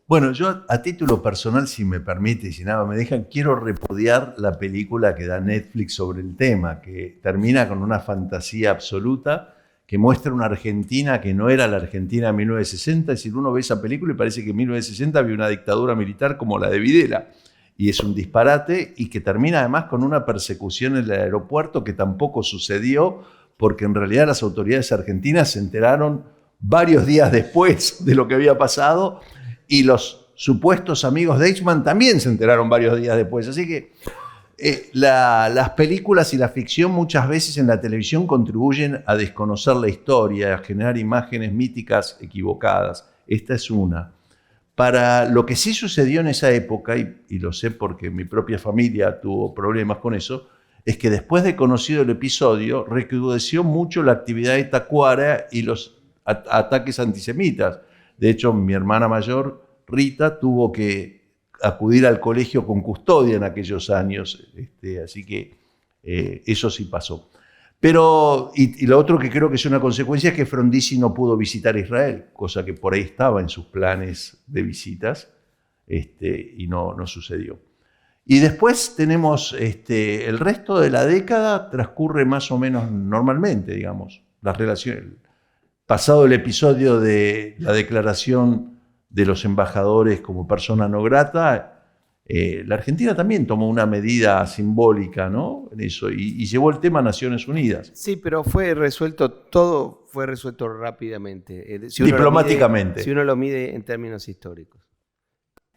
Bueno, yo a título personal, si me permite, si nada me dejan, quiero repudiar la película que da Netflix sobre el tema, que termina con una fantasía absoluta que muestra una Argentina que no era la Argentina de 1960. Es decir, uno ve esa película y parece que en 1960 había una dictadura militar como la de Videla. Y es un disparate, y que termina además con una persecución en el aeropuerto que tampoco sucedió, porque en realidad las autoridades argentinas se enteraron varios días después de lo que había pasado, y los supuestos amigos de Eichmann también se enteraron varios días después. Así que las películas y la ficción muchas veces en la televisión contribuyen a desconocer la historia, a generar imágenes míticas equivocadas. Esta es una. Para lo que sí sucedió en esa época, y lo sé porque mi propia familia tuvo problemas con eso, es que después de conocido el episodio, recrudeció mucho la actividad de Tacuara y los ataques antisemitas. De hecho, mi hermana mayor, Rita, tuvo que acudir al colegio con custodia en aquellos años, así que eso sí pasó. Pero, y lo otro que creo que es una consecuencia es que Frondizi no pudo visitar Israel, cosa que por ahí estaba en sus planes de visitas, y no sucedió. Y después tenemos el resto de la década transcurre más o menos normalmente, digamos, las relaciones. Pasado el episodio de la declaración de los embajadores como persona no grata, la Argentina también tomó una medida simbólica, ¿no? En eso, y llevó el tema a Naciones Unidas. Sí, pero todo fue resuelto rápidamente. Diplomáticamente. Si uno lo mide en términos históricos.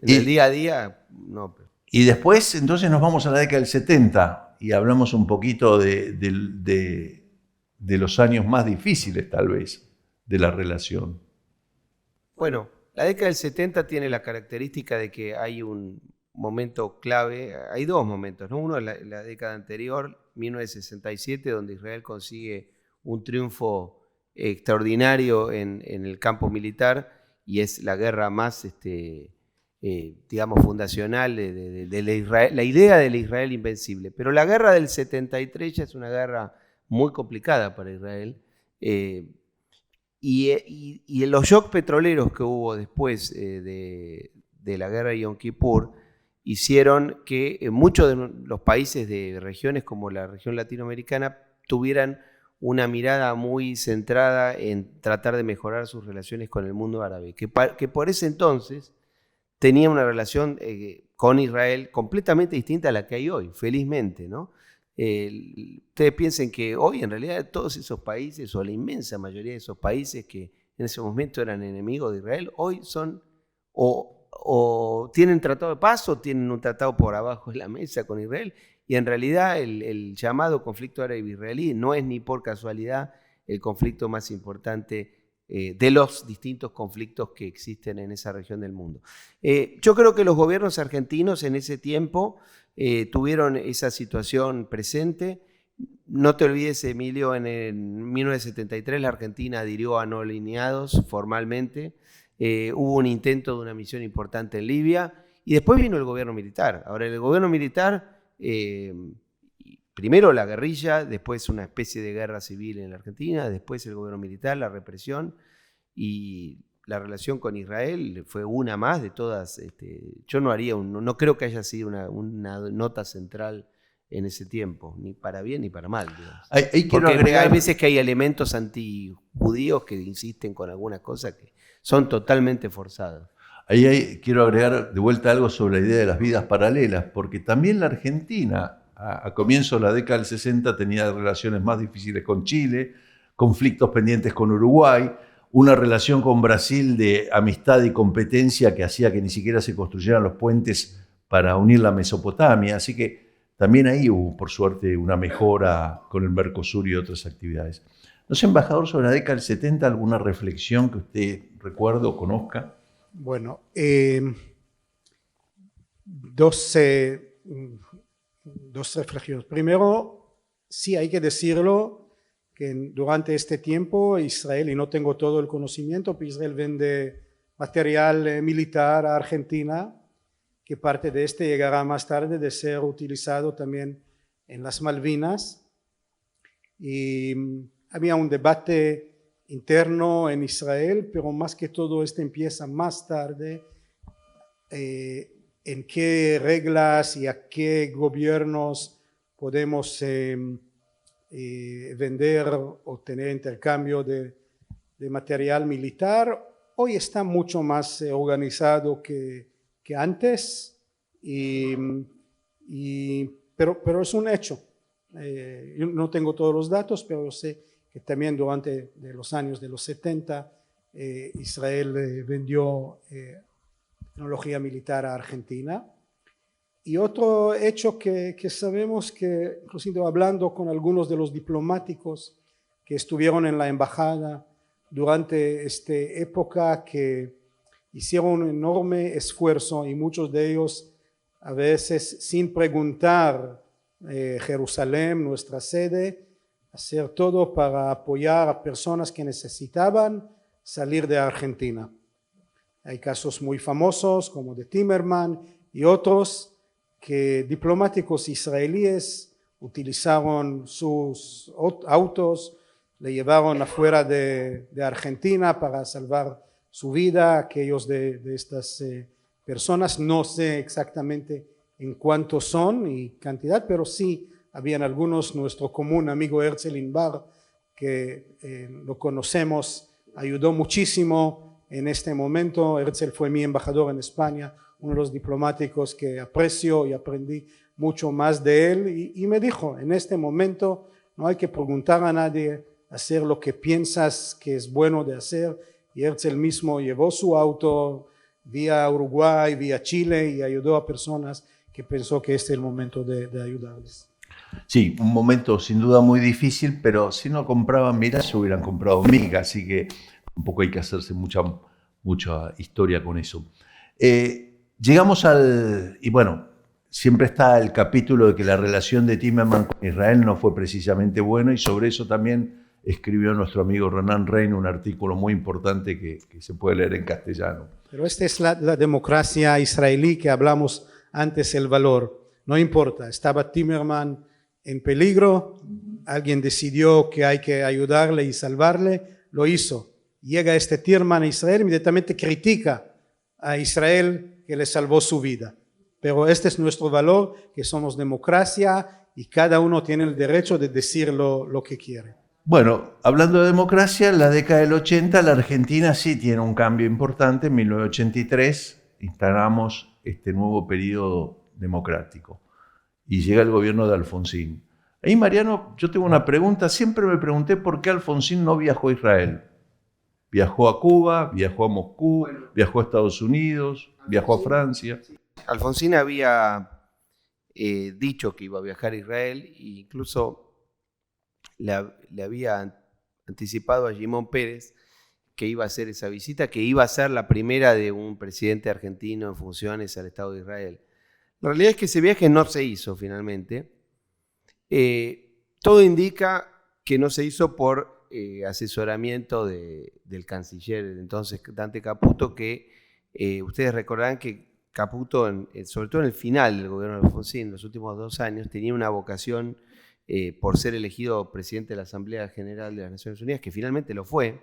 En el día a día, no. Y después, entonces, nos vamos a la década del 70 y hablamos un poquito de los años más difíciles, tal vez, de la relación. Bueno, la década del 70 tiene la característica de que hay un momento clave, hay dos momentos, ¿no? Uno es la década anterior, 1967, donde Israel consigue un triunfo extraordinario en el campo militar y es la guerra más, digamos, fundacional de la idea del Israel invencible. Pero la guerra del 73 ya es una guerra muy complicada para Israel. Y los shocks petroleros que hubo después de la guerra de Yom Kippur hicieron que muchos de los países de regiones como la región latinoamericana tuvieran una mirada muy centrada en tratar de mejorar sus relaciones con el mundo árabe, que por ese entonces tenía una relación con Israel completamente distinta a la que hay hoy, felizmente, ¿no? Ustedes piensen que hoy en realidad todos esos países, o la inmensa mayoría de esos países que en ese momento eran enemigos de Israel, hoy son o tienen tratado de paz o tienen un tratado por abajo de la mesa con Israel. Y en realidad el llamado conflicto árabe-israelí no es ni por casualidad el conflicto más importante de los distintos conflictos que existen en esa región del mundo. Yo creo que los gobiernos argentinos en ese tiempo tuvieron esa situación presente. No te olvides, Emilio, en 1973 la Argentina adhirió a no alineados formalmente. Hubo un intento de una misión importante en Libia y después vino el gobierno militar. Ahora, el gobierno militar, primero la guerrilla, después una especie de guerra civil en la Argentina, después el gobierno militar, la represión, y la relación con Israel fue una más de todas. Yo no creo que haya sido una nota central en ese tiempo, ni para bien ni para mal. Quiero agregar, hay veces que hay elementos antijudíos que insisten con algunas cosas que son totalmente forzadas. Quiero agregar de vuelta algo sobre la idea de las vidas paralelas, porque también la Argentina, a comienzos de la década del 60, tenía relaciones más difíciles con Chile, conflictos pendientes con Uruguay, una relación con Brasil de amistad y competencia que hacía que ni siquiera se construyeran los puentes para unir la Mesopotamia. Así que también ahí hubo, por suerte, una mejora con el Mercosur y otras actividades. No sé, embajador, sobre la década del 70, ¿alguna reflexión que usted recuerde o conozca? Bueno, dos reflexiones. Primero, sí hay que decirlo, que durante este tiempo Israel, y no tengo todo el conocimiento, pero Israel vende material militar a Argentina, que parte de este llegará más tarde de ser utilizado también en las Malvinas. Y había un debate interno en Israel, pero más que todo empieza más tarde, en qué reglas y a qué gobiernos podemos vender o tener intercambio de material militar. Hoy está mucho más organizado que antes, pero es un hecho. Yo no tengo todos los datos, pero sé que también durante los años de los 70 Israel vendió tecnología militar a Argentina. Y otro hecho que sabemos, que inclusive hablando con algunos de los diplomáticos que estuvieron en la embajada durante esta época, que hicieron un enorme esfuerzo, y muchos de ellos a veces sin preguntar Jerusalén, nuestra sede, hacer todo para apoyar a personas que necesitaban salir de Argentina. Hay casos muy famosos como de Timerman y otros, que diplomáticos israelíes utilizaron sus autos, le llevaron afuera de Argentina para salvar su vida. Aquellos de estas personas, no sé exactamente en cuántos son y cantidad, pero sí habían algunos. Nuestro común amigo Herzl Inbar, que lo conocemos, ayudó muchísimo en este momento. Herzl fue mi embajador en España, uno de los diplomáticos que aprecio y aprendí mucho más de él, y me dijo: en este momento no hay que preguntar a nadie, hacer lo que piensas que es bueno de hacer. Y Herzl mismo llevó su auto vía Uruguay, vía Chile, y ayudó a personas que pensó que este es el momento de ayudarles. Sí, un momento sin duda muy difícil, pero si no compraban miras, hubieran comprado miga, así que tampoco hay que hacerse mucha historia con eso. Llegamos y bueno, siempre está el capítulo de que la relación de Timerman con Israel no fue precisamente buena, y sobre eso también escribió nuestro amigo Renan Rein un artículo muy importante que se puede leer en castellano. Pero esta es la democracia israelí que hablamos antes, el valor. No importa, estaba Timerman en peligro, alguien decidió que hay que ayudarle y salvarle, lo hizo. Llega este Timerman a Israel, inmediatamente critica a Israel que le salvó su vida. Pero este es nuestro valor, que somos democracia y cada uno tiene el derecho de decir lo que quiere. Bueno, hablando de democracia, en la década del 80 la Argentina sí tiene un cambio importante. En 1983 instalamos este nuevo periodo democrático y llega el gobierno de Alfonsín. Ahí, Mariano, yo tengo una pregunta. Siempre me pregunté por qué Alfonsín no viajó a Israel. Viajó a Cuba, viajó a Moscú, viajó a Estados Unidos, viajó a Francia. Alfonsín había dicho que iba a viajar a Israel e incluso le había anticipado a Shimon Peres que iba a hacer esa visita, que iba a ser la primera de un presidente argentino en funciones al Estado de Israel. La realidad es que ese viaje no se hizo finalmente. Todo indica que no se hizo por asesoramiento del canciller entonces Dante Caputo, que ustedes recordarán que Caputo, sobre todo en el final del gobierno de Alfonsín, en los últimos 2 años, tenía una vocación por ser elegido presidente de la Asamblea General de las Naciones Unidas, que finalmente lo fue.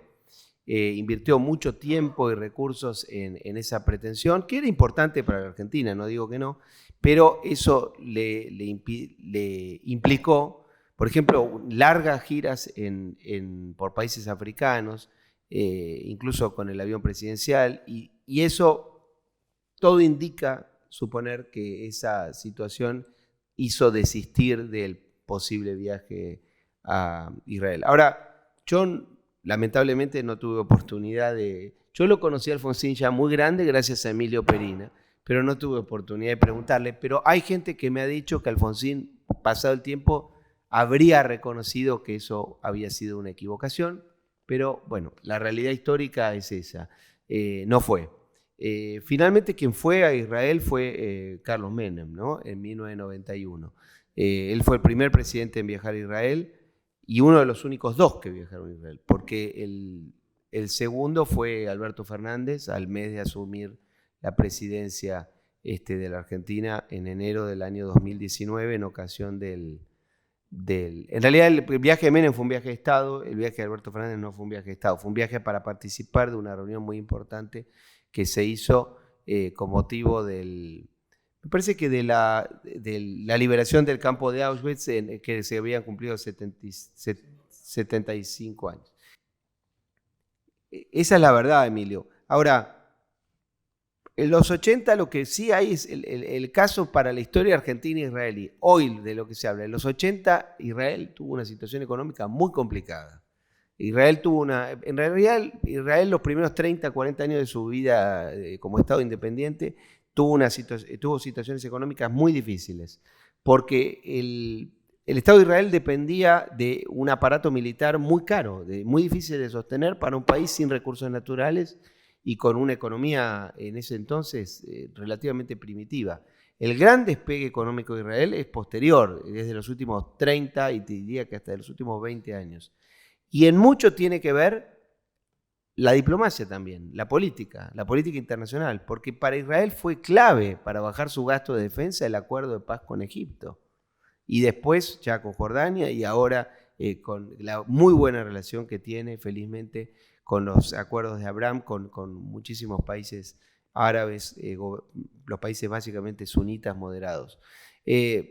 Invirtió mucho tiempo y recursos en esa pretensión, que era importante para la Argentina, no digo que no, pero eso le implicó, por ejemplo, largas giras por países africanos, incluso con el avión presidencial, y eso todo indica suponer que esa situación hizo desistir del posible viaje a Israel. Ahora, yo lamentablemente no tuve oportunidad Yo lo conocí a Alfonsín ya muy grande gracias a Emilio Perina, pero no tuve oportunidad de preguntarle. Pero hay gente que me ha dicho que Alfonsín, pasado el tiempo, habría reconocido que eso había sido una equivocación, pero bueno, la realidad histórica es esa. No fue. Finalmente quien fue a Israel fue Carlos Menem, ¿no? En 1991. Él fue el primer presidente en viajar a Israel y uno de los únicos 2 que viajaron a Israel, porque el segundo fue Alberto Fernández al mes de asumir la presidencia de la Argentina en enero del año 2019 en ocasión en realidad el viaje de Menem fue un viaje de Estado, el viaje de Alberto Fernández no fue un viaje de Estado, fue un viaje para participar de una reunión muy importante que se hizo con motivo me parece que de la liberación del campo de Auschwitz, que se habían cumplido 75 años. Esa es la verdad, Emilio. Ahora, en los 80 lo que sí hay es el caso para la historia argentina e israelí. Hoy de lo que se habla, en los 80 Israel tuvo una situación económica muy complicada. En realidad Israel los primeros 30, 40 años de su vida como Estado independiente tuvo situaciones económicas muy difíciles, porque el Estado de Israel dependía de un aparato militar muy caro, muy difícil de sostener para un país sin recursos naturales y con una economía en ese entonces relativamente primitiva. El gran despegue económico de Israel es posterior, desde los últimos 30 y te diría que hasta los últimos 20 años. Y en mucho tiene que ver la diplomacia también, la política internacional, porque para Israel fue clave para bajar su gasto de defensa el acuerdo de paz con Egipto. Y después ya con Jordania y ahora con la muy buena relación que tiene, felizmente, con los acuerdos de Abraham, con muchísimos países árabes, los países básicamente sunitas moderados. En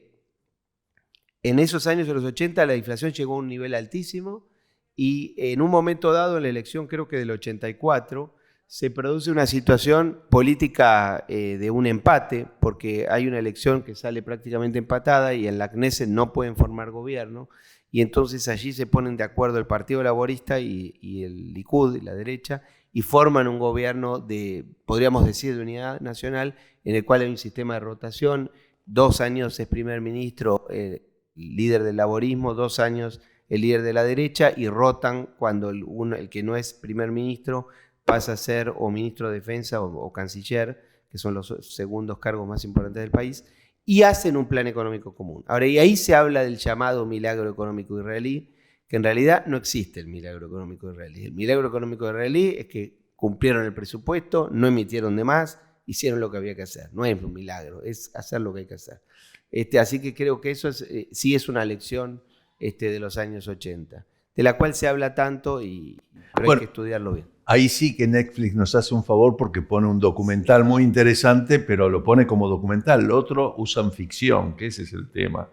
esos años de los 80 la inflación llegó a un nivel altísimo y en un momento dado, en la elección creo que del 84, se produce una situación política de un empate, porque hay una elección que sale prácticamente empatada y en la Knesset no pueden formar gobierno, y entonces allí se ponen de acuerdo el Partido Laborista y el Likud, y la derecha, y forman un gobierno podríamos decir, de unidad nacional, en el cual hay un sistema de rotación, 2 años es primer ministro, líder del laborismo, 2 años el líder de la derecha, y rotan cuando el que no es primer ministro pasa a ser o ministro de defensa o canciller, que son los segundos cargos más importantes del país, y hacen un plan económico común. Ahora, y ahí se habla del llamado milagro económico israelí, que en realidad no existe el milagro económico israelí. El milagro económico israelí es que cumplieron el presupuesto, no emitieron de más, hicieron lo que había que hacer. No es un milagro, es hacer lo que hay que hacer. Así que creo que eso sí es una lección de los años 80, de la cual se habla tanto, pero hay que estudiarlo bien. Ahí sí que Netflix nos hace un favor porque pone un documental muy interesante, pero lo pone como documental. Lo otro usan ficción, que ese es el tema.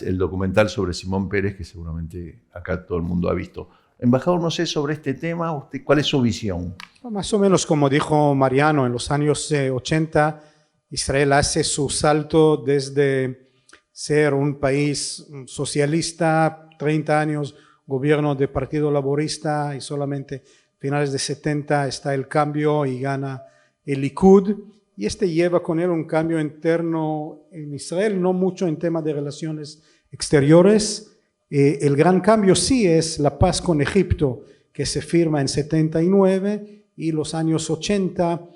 El documental sobre Simón Pérez, que seguramente acá todo el mundo ha visto. Embajador, no sé, sobre este tema, ¿usted, cuál es su visión? Más o menos como dijo Mariano, en los años 80, Israel hace su salto desde ser un país socialista, 30 años gobierno de Partido Laborista, y solamente finales de 70 está el cambio y gana el Likud, y lleva con él un cambio interno en Israel, no mucho en temas de relaciones exteriores. El gran cambio sí es la paz con Egipto, que se firma en 79, y los años 80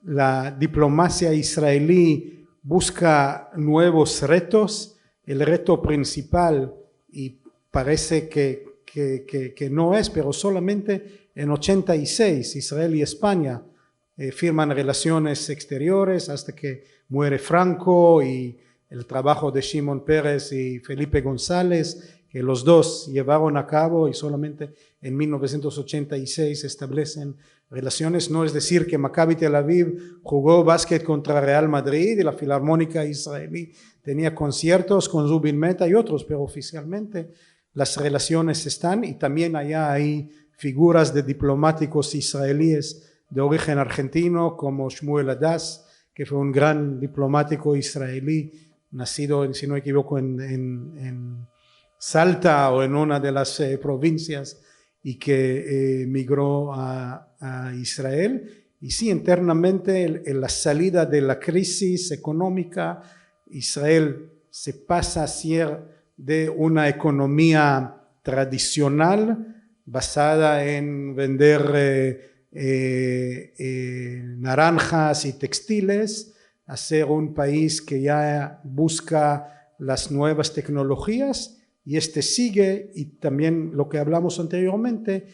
la diplomacia israelí busca nuevos retos. El reto principal, y parece que no es, pero solamente en 86 Israel y España firman relaciones exteriores hasta que muere Franco, y el trabajo de Shimon Peres y Felipe González, que los dos llevaron a cabo, y solamente en 1986 establecen relaciones. No es decir que Maccabi Tel Aviv jugó básquet contra Real Madrid y la Filarmónica israelí tenía conciertos con Zubin Mehta y otros, pero oficialmente las relaciones están, y también allá hay figuras de diplomáticos israelíes de origen argentino como Shmuel Hadass, que fue un gran diplomático israelí, nacido, si no me equivoco, en Salta o en una de las provincias, y que migró a Israel. Y sí, internamente, en la salida de la crisis económica, Israel se pasa a ser de una economía tradicional basada en vender naranjas y textiles, a ser un país que ya busca las nuevas tecnologías, y sigue, y también lo que hablamos anteriormente,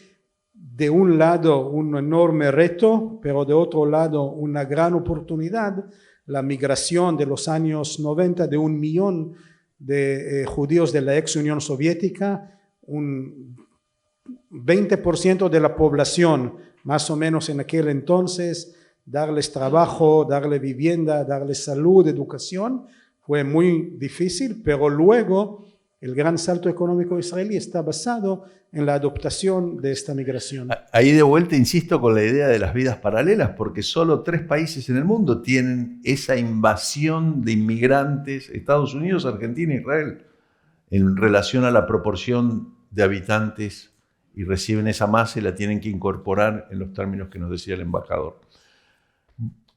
de un lado un enorme reto, pero de otro lado una gran oportunidad, la migración de los años 90 de 1 millón de judíos de la ex Unión Soviética, un 20% de la población, más o menos en aquel entonces, darles trabajo, darle vivienda, darles salud, educación, fue muy difícil, pero luego el gran salto económico israelí está basado en la adoptación de esta migración. Ahí de vuelta insisto con la idea de las vidas paralelas, porque solo 3 países en el mundo tienen esa invasión de inmigrantes: Estados Unidos, Argentina e Israel, en relación a la proporción de habitantes, y reciben esa masa y la tienen que incorporar en los términos que nos decía el embajador.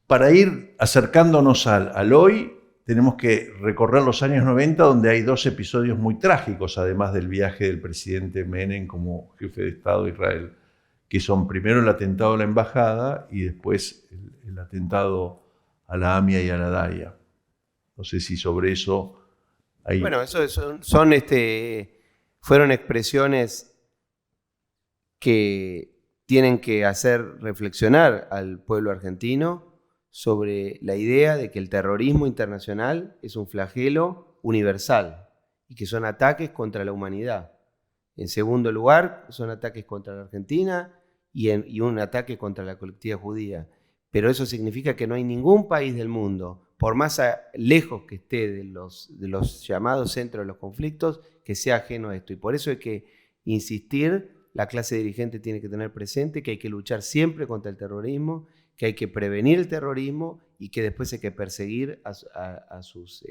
Para ir acercándonos al hoy, tenemos que recorrer los años 90, donde hay 2 episodios muy trágicos, además del viaje del presidente Menem como jefe de Estado de Israel, que son primero el atentado a la embajada y después el atentado a la AMIA y a la DAIA. No sé si sobre eso hay... Bueno, eso fueron expresiones que tienen que hacer reflexionar al pueblo argentino sobre la idea de que el terrorismo internacional es un flagelo universal y que son ataques contra la humanidad. En segundo lugar, son ataques contra la Argentina y un ataque contra la colectividad judía. Pero eso significa que no hay ningún país del mundo, por más lejos que esté de los llamados centros de los conflictos, que sea ajeno a esto. Y por eso hay que insistir, la clase dirigente tiene que tener presente que hay que luchar siempre contra el terrorismo, que hay que prevenir el terrorismo y que después hay que perseguir a sus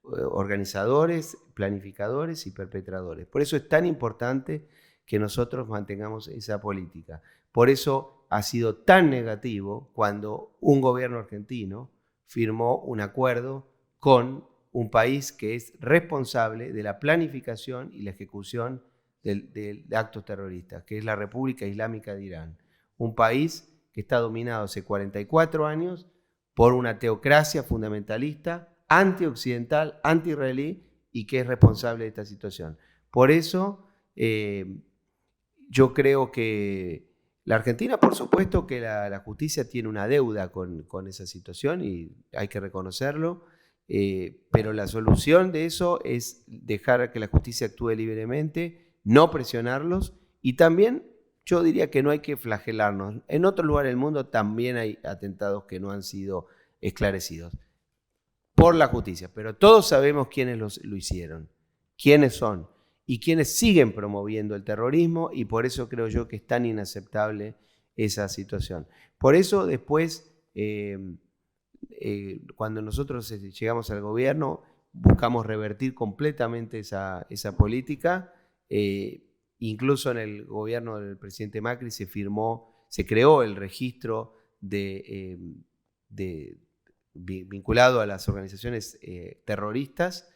organizadores, planificadores y perpetradores. Por eso es tan importante que nosotros mantengamos esa política. Por eso ha sido tan negativo cuando un gobierno argentino firmó un acuerdo con un país que es responsable de la planificación y la ejecución de actos terroristas, que es la República Islámica de Irán. Un país que está dominado hace 44 años por una teocracia fundamentalista, antioccidental, anti-israelí, y que es responsable de esta situación. Por eso, yo creo que la Argentina, por supuesto que la justicia tiene una deuda con esa situación y hay que reconocerlo, pero la solución de eso es dejar que la justicia actúe libremente, no presionarlos, y también yo diría que no hay que flagelarnos. En otros lugares del mundo también hay atentados que no han sido esclarecidos por la justicia, pero todos sabemos quiénes lo hicieron, quiénes son y quiénes siguen promoviendo el terrorismo, y por eso creo yo que es tan inaceptable esa situación. Por eso después, cuando nosotros llegamos al gobierno, buscamos revertir completamente esa política. Incluso en el gobierno del presidente Macri se creó el registro vinculado a las organizaciones terroristas,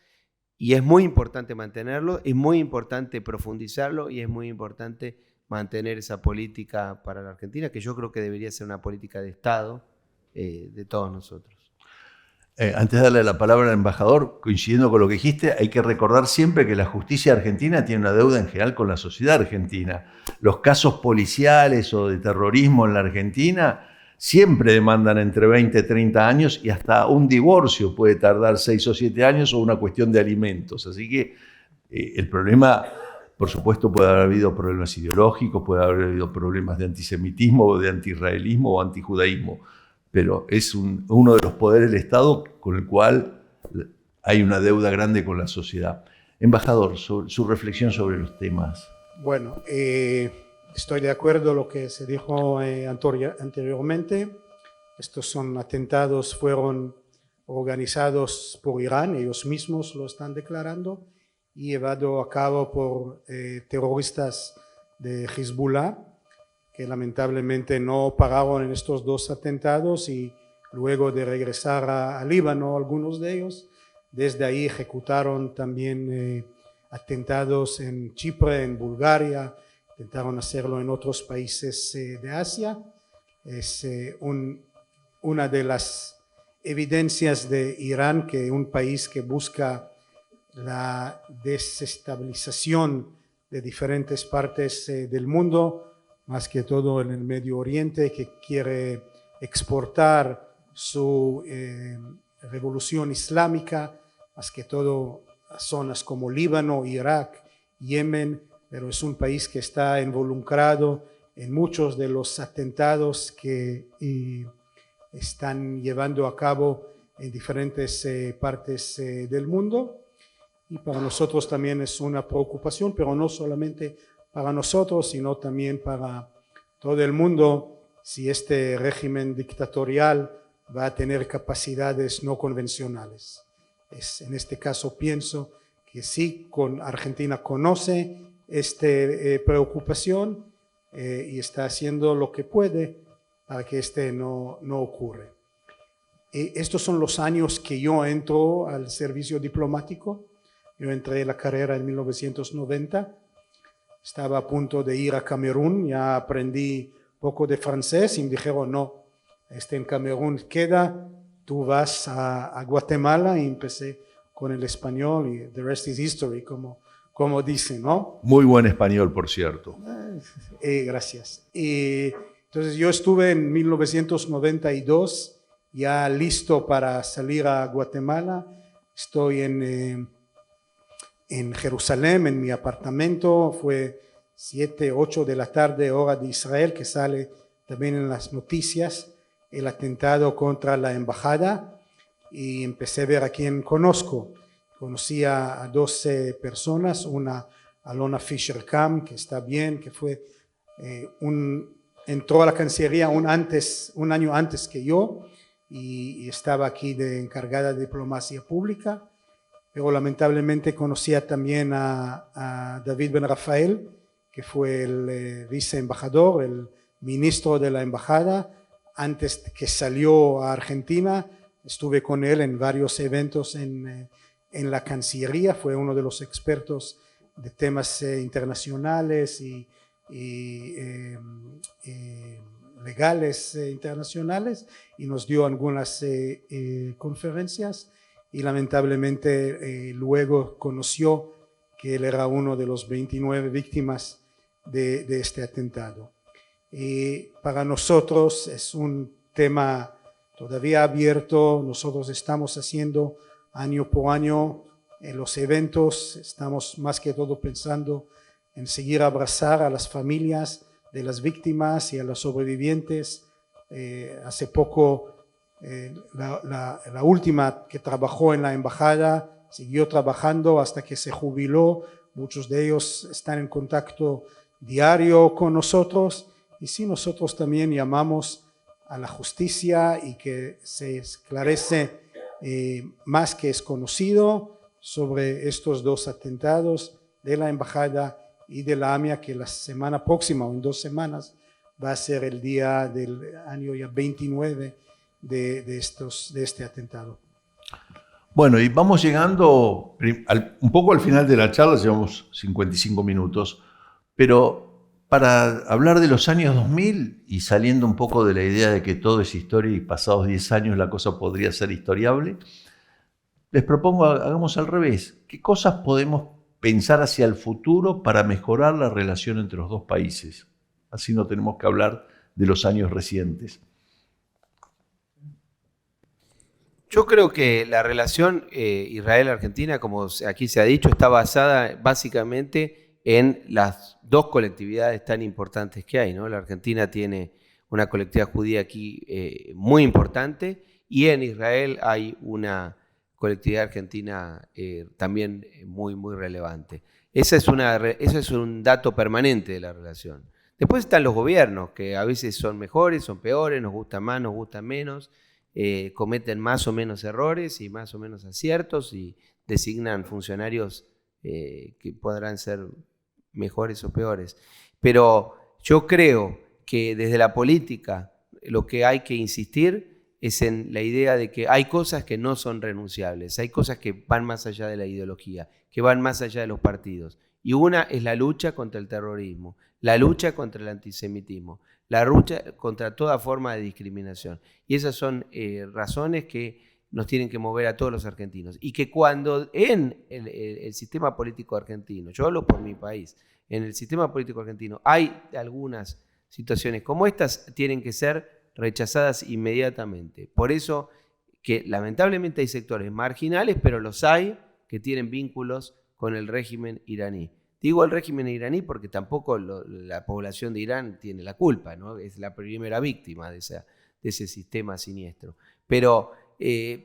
y es muy importante mantenerlo, es muy importante profundizarlo y es muy importante mantener esa política para la Argentina, que yo creo que debería ser una política de Estado de todos nosotros. Antes de darle la palabra al embajador, coincidiendo con lo que dijiste, hay que recordar siempre que la justicia argentina tiene una deuda en general con la sociedad argentina. Los casos policiales o de terrorismo en la Argentina siempre demandan entre 20 y 30 años, y hasta un divorcio puede tardar 6 o 7 años, o una cuestión de alimentos. Así que el problema, por supuesto, puede haber habido problemas ideológicos, puede haber habido problemas de antisemitismo, o de antiisraelismo o antijudaísmo, pero es uno de los poderes del Estado con el cual hay una deuda grande con la sociedad. Embajador, su reflexión sobre los temas. Bueno, estoy de acuerdo con lo que se dijo anteriormente. Estos atentados fueron organizados por Irán, ellos mismos lo están declarando, y llevados a cabo por terroristas de Hezbollah, que lamentablemente no pararon en estos 2 atentados, y luego de regresar a Líbano, algunos de ellos, desde ahí ejecutaron también atentados en Chipre, en Bulgaria, intentaron hacerlo en otros países de Asia. Es una de las evidencias de Irán, que un país que busca la desestabilización de diferentes partes del mundo, más que todo en el Medio Oriente, que quiere exportar su revolución islámica, más que todo a zonas como Líbano, Irak, Yemen, pero es un país que está involucrado en muchos de los atentados que están llevando a cabo en diferentes partes del mundo. Y para nosotros también es una preocupación, pero no solamente para nosotros, sino también para todo el mundo, si este régimen dictatorial va a tener capacidades no convencionales. En este caso pienso que sí, Argentina conoce esta preocupación y está haciendo lo que puede para que no ocurra. Estos son los años que yo entro al servicio diplomático. Yo entré en la carrera en 1990. Estaba a punto de ir a Camerún, ya aprendí poco de francés y me dijeron, no, en Camerún queda, tú vas a Guatemala, y empecé con el español y the rest is history, como dicen, ¿no? Muy buen español, por cierto. Gracias. Entonces yo estuve en 1992 ya listo para salir a Guatemala. Estoy en Jerusalén, en mi apartamento. Fue 7, 8 de la tarde, hora de Israel, que sale también en las noticias, el atentado contra la embajada, y empecé a ver a quién conozco. Conocí a 12 personas, una Alona Fischer-Kam, que está bien, que fue entró a la Cancillería un año antes que yo, y estaba aquí de encargada de diplomacia pública. Pero lamentablemente conocía también a David Ben Rafael, que fue el viceembajador, el ministro de la embajada, antes que salió a Argentina. Estuve con él en varios eventos en la Cancillería, fue uno de los expertos de temas internacionales y legales internacionales, y nos dio algunas conferencias, y lamentablemente luego conoció que él era uno de los 29 víctimas de este atentado. Para nosotros es un tema todavía abierto. Nosotros estamos haciendo año por año en los eventos, estamos más que todo pensando en seguir abrazar a las familias de las víctimas y a los sobrevivientes. Hace poco la última que trabajó en la embajada siguió trabajando hasta que se jubiló. Muchos de ellos están en contacto diario con nosotros, y sí, nosotros también llamamos a la justicia y que se esclarece más que es conocido sobre estos dos atentados de la embajada y de la AMIA, que la semana próxima o en 2 semanas va a ser el día del año ya 29 de este atentado. Bueno, y vamos llegando un poco al final de la charla, llevamos 55 minutos, pero para hablar de los años 2000 y saliendo un poco de la idea de que todo es historia y pasados 10 años la cosa podría ser historiable, les propongo, hagamos al revés. ¿Qué cosas podemos pensar hacia el futuro para mejorar la relación entre los dos países? Así no tenemos que hablar de los años recientes. Yo creo que la relación Israel-Argentina, como aquí se ha dicho, está basada básicamente en las dos colectividades tan importantes que hay, ¿no? La Argentina tiene una colectividad judía aquí muy importante, y en Israel hay una colectividad argentina también muy, muy relevante. Ese es un dato permanente de la relación. Después están los gobiernos, que a veces son mejores, son peores, nos gustan más, nos gustan menos, cometen más o menos errores y más o menos aciertos, y designan funcionarios que podrán ser mejores o peores. Pero yo creo que desde la política lo que hay que insistir es en la idea de que hay cosas que no son renunciables, hay cosas que van más allá de la ideología, que van más allá de los partidos. Y una es la lucha contra el terrorismo, la lucha contra el antisemitismo, la lucha contra toda forma de discriminación. Y esas son razones que nos tienen que mover a todos los argentinos. Y que cuando en el sistema político argentino, yo hablo por mi país, en el sistema político argentino hay algunas situaciones como estas, tienen que ser rechazadas inmediatamente. Por eso que lamentablemente hay sectores marginales, pero los hay que tienen vínculos con el régimen iraní. Digo el régimen iraní porque tampoco la población de Irán tiene la culpa, ¿no? Es la primera víctima de ese sistema siniestro. Pero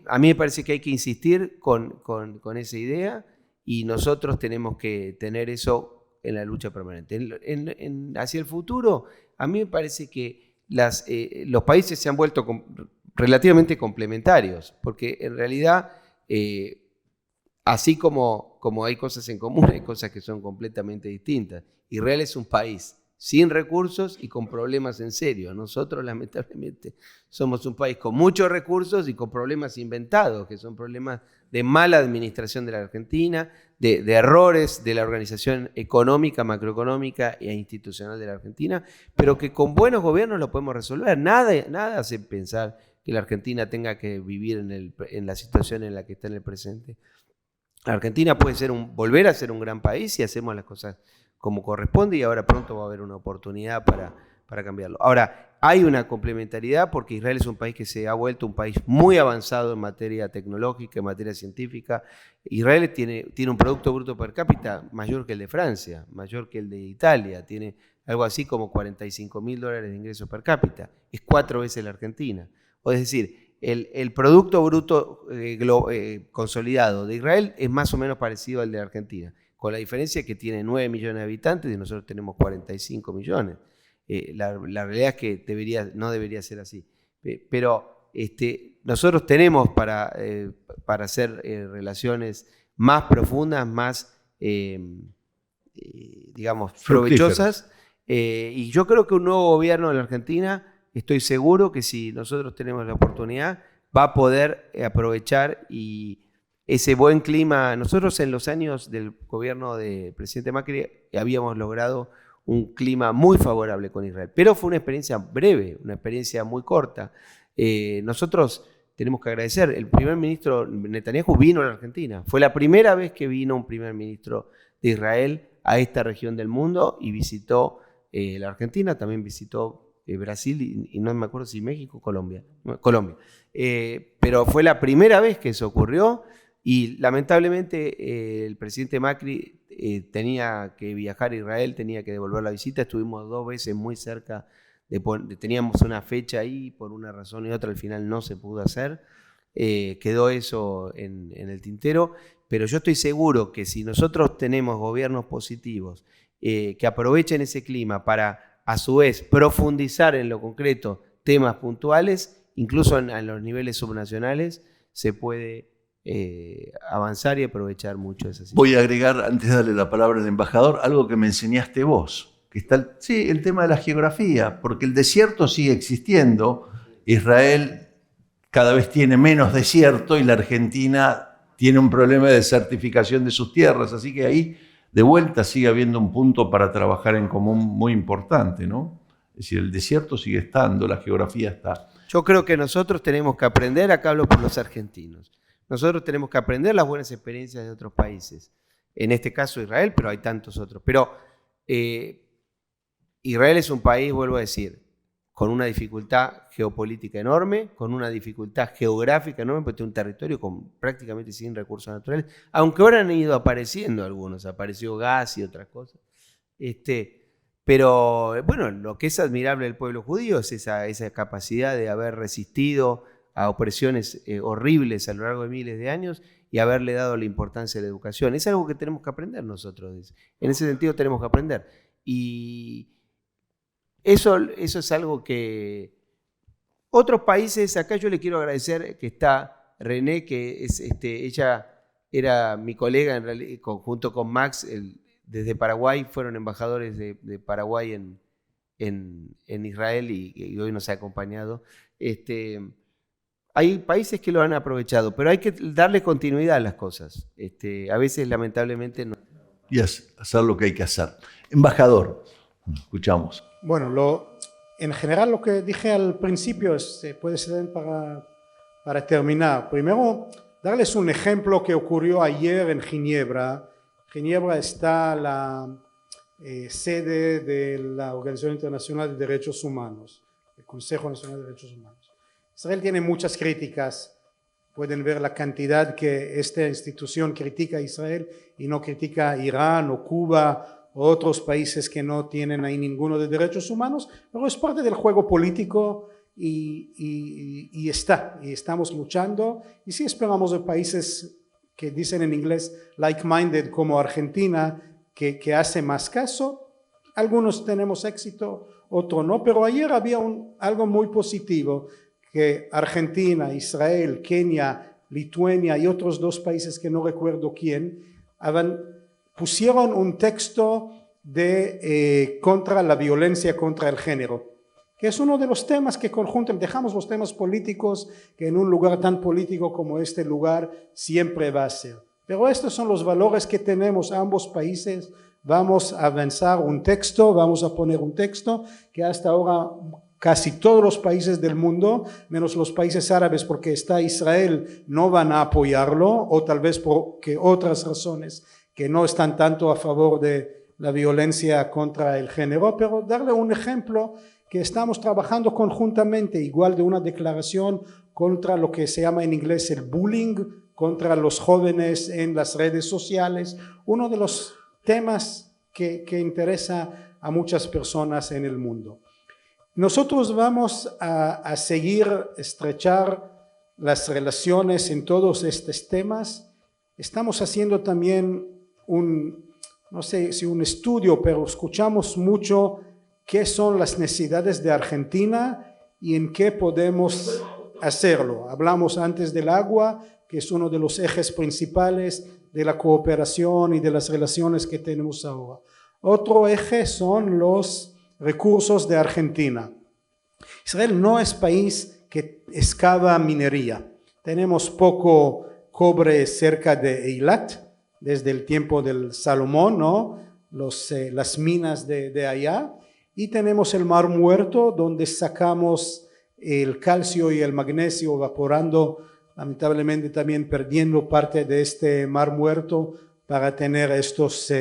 a mí me parece que hay que insistir con esa idea, y nosotros tenemos que tener eso en la lucha permanente. Hacia el futuro, a mí me parece que los países se han vuelto relativamente complementarios, porque en realidad, así como hay cosas en común, hay cosas que son completamente distintas. Israel es un país sin recursos y con problemas en serio. Nosotros, lamentablemente, somos un país con muchos recursos y con problemas inventados, que son problemas de mala administración de la Argentina, de errores de la organización económica, macroeconómica e institucional de la Argentina, pero que con buenos gobiernos lo podemos resolver. Nada hace pensar que la Argentina tenga que vivir en la situación en la que está en el presente. La Argentina puede volver a ser un gran país si hacemos las cosas como corresponde, y ahora pronto va a haber una oportunidad para cambiarlo. Ahora, hay una complementariedad porque Israel es un país que se ha vuelto un país muy avanzado en materia tecnológica, en materia científica. Israel tiene un Producto Bruto Per Cápita mayor que el de Francia, mayor que el de Italia, tiene algo así como $45.000 de ingresos per cápita, es 4 veces la Argentina. O es decir, el Producto Bruto consolidado de Israel es más o menos parecido al de Argentina, con la diferencia que tiene 9 millones de habitantes y nosotros tenemos 45 millones. La realidad es que no debería ser así. Pero nosotros tenemos para hacer relaciones más profundas, más, digamos, provechosas. Y yo creo que un nuevo gobierno de la Argentina, estoy seguro que si nosotros tenemos la oportunidad, va a poder aprovechar y ese buen clima. Nosotros en los años del gobierno del presidente Macri habíamos logrado un clima muy favorable con Israel, pero fue una experiencia breve, una experiencia muy corta. Nosotros tenemos que agradecer, el primer ministro Netanyahu vino a la Argentina, fue la primera vez que vino un primer ministro de Israel a esta región del mundo y visitó la Argentina, también visitó Brasil y no me acuerdo si México o Colombia. Pero fue la primera vez que eso ocurrió y lamentablemente el presidente Macri tenía que viajar a Israel, tenía que devolver la visita, estuvimos 2 veces muy cerca, teníamos una fecha ahí, por una razón y otra al final no se pudo hacer, quedó eso en el tintero, pero yo estoy seguro que si nosotros tenemos gobiernos positivos que aprovechen ese clima para a su vez profundizar en lo concreto temas puntuales, incluso en los niveles subnacionales, se puede avanzar y aprovechar mucho esa situación. Voy a agregar, antes de darle la palabra al embajador, algo que me enseñaste vos, que está el tema de la geografía, porque el desierto sigue existiendo, Israel cada vez tiene menos desierto y la Argentina tiene un problema de desertificación de sus tierras, así que ahí de vuelta sigue habiendo un punto para trabajar en común muy importante, ¿no? Es decir, el desierto sigue estando, la geografía está. Yo creo que nosotros tenemos que aprender, acá hablo por los argentinos, nosotros tenemos que aprender las buenas experiencias de otros países, en este caso Israel, pero hay tantos otros. Pero Israel es un país, vuelvo a decir, con una dificultad geopolítica enorme, con una dificultad geográfica enorme, porque tiene un territorio prácticamente sin recursos naturales, aunque ahora han ido apareciendo algunos, apareció gas y otras cosas. Pero bueno, lo que es admirable del pueblo judío es esa capacidad de haber resistido a opresiones horribles a lo largo de miles de años y haberle dado la importancia a la educación. Es algo que tenemos que aprender nosotros. En ese sentido tenemos que aprender. Y eso es algo que otros países, acá yo le quiero agradecer que está René, que es ella era mi colega en realidad, junto con Max, desde Paraguay, fueron embajadores de Paraguay en Israel y hoy nos ha acompañado. Hay países que lo han aprovechado, pero hay que darle continuidad a las cosas. A veces, lamentablemente, no. Y hacer lo que hay que hacer. Embajador, escuchamos. Bueno, en general lo que dije al principio puede ser para terminar. Primero, darles un ejemplo que ocurrió ayer en Ginebra. Ginebra está la sede de la Organización Internacional de Derechos Humanos, el Consejo Nacional de Derechos Humanos. Israel tiene muchas críticas. Pueden ver la cantidad que esta institución critica a Israel y no critica a Irán o Cuba o otros países que no tienen ahí ninguno de derechos humanos, pero es parte del juego político y estamos luchando. Y sí esperamos de países que dicen en inglés like-minded como Argentina, que hace más caso. Algunos tenemos éxito, otros no, pero ayer había algo muy positivo, que Argentina, Israel, Kenia, Lituania y otros 2 países que no recuerdo quién, pusieron un texto contra la violencia contra el género, que es uno de los temas que conjuntan. Dejamos los temas políticos, que en un lugar tan político como este lugar siempre va a ser. Pero estos son los valores que tenemos ambos países. Vamos a avanzar vamos a poner un texto que hasta ahora casi todos los países del mundo, menos los países árabes porque está Israel, no van a apoyarlo, o tal vez porque otras razones que no están tanto a favor de la violencia contra el género, pero darle un ejemplo que estamos trabajando conjuntamente, igual de una declaración contra lo que se llama en inglés el bullying, contra los jóvenes en las redes sociales, uno de los temas que interesa a muchas personas en el mundo. Nosotros vamos a seguir estrechar las relaciones en todos estos temas. Estamos haciendo también no sé si un estudio, pero escuchamos mucho qué son las necesidades de Argentina y en qué podemos hacerlo. Hablamos antes del agua, que es uno de los ejes principales de la cooperación y de las relaciones que tenemos ahora. Otro eje son los recursos de Argentina. Israel no es país que excava minería. Tenemos poco cobre cerca de Eilat, desde el tiempo del Salomón, ¿no? Las minas de allá. Y tenemos el Mar Muerto, donde sacamos el calcio y el magnesio evaporando, lamentablemente también perdiendo parte de este Mar Muerto para tener estos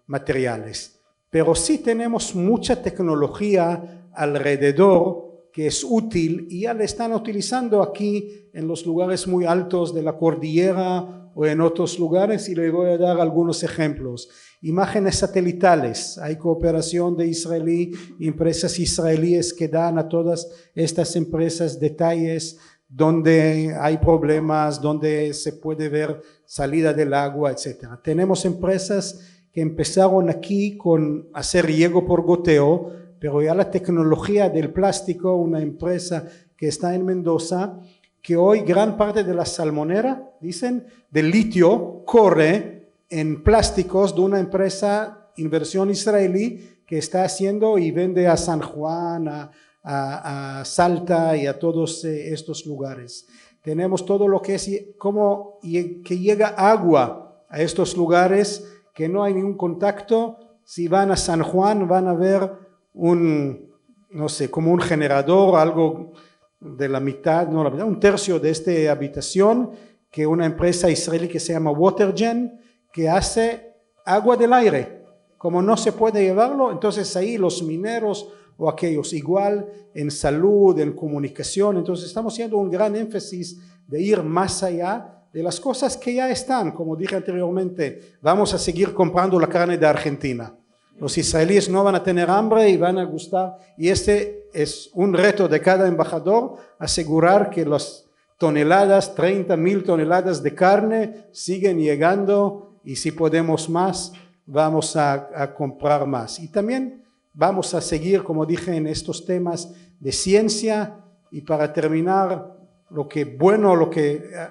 materiales. Pero sí tenemos mucha tecnología alrededor que es útil y ya la están utilizando aquí en los lugares muy altos de la cordillera o en otros lugares, y le voy a dar algunos ejemplos. Imágenes satelitales, hay cooperación de empresas israelíes que dan a todas estas empresas detalles donde hay problemas, donde se puede ver salida del agua, etc. Tenemos empresas que empezaron aquí con hacer riego por goteo, pero ya la tecnología del plástico, una empresa que está en Mendoza, que hoy gran parte de la salmonera, dicen, del litio corre en plásticos de una empresa inversión israelí que está haciendo y vende a San Juan, a Salta y a todos estos lugares. Tenemos todo lo que es como que llega agua a estos lugares, que no hay ningún contacto. Si van a San Juan van a ver no sé, como un generador, algo de la mitad, no la mitad, un tercio de esta habitación, que una empresa israelí que se llama Watergen, que hace agua del aire. Como no se puede llevarlo, entonces ahí los mineros o aquellos igual en salud, en comunicación. Entonces estamos haciendo un gran énfasis de ir más allá de las cosas que ya están. Como dije anteriormente, vamos a seguir comprando la carne de Argentina. Los israelíes no van a tener hambre y van a gustar, y este es un reto de cada embajador, asegurar que las toneladas, 30,000 toneladas de carne siguen llegando, y si podemos más, vamos a comprar más. Y también vamos a seguir, como dije, en estos temas de ciencia. Y para terminar, lo que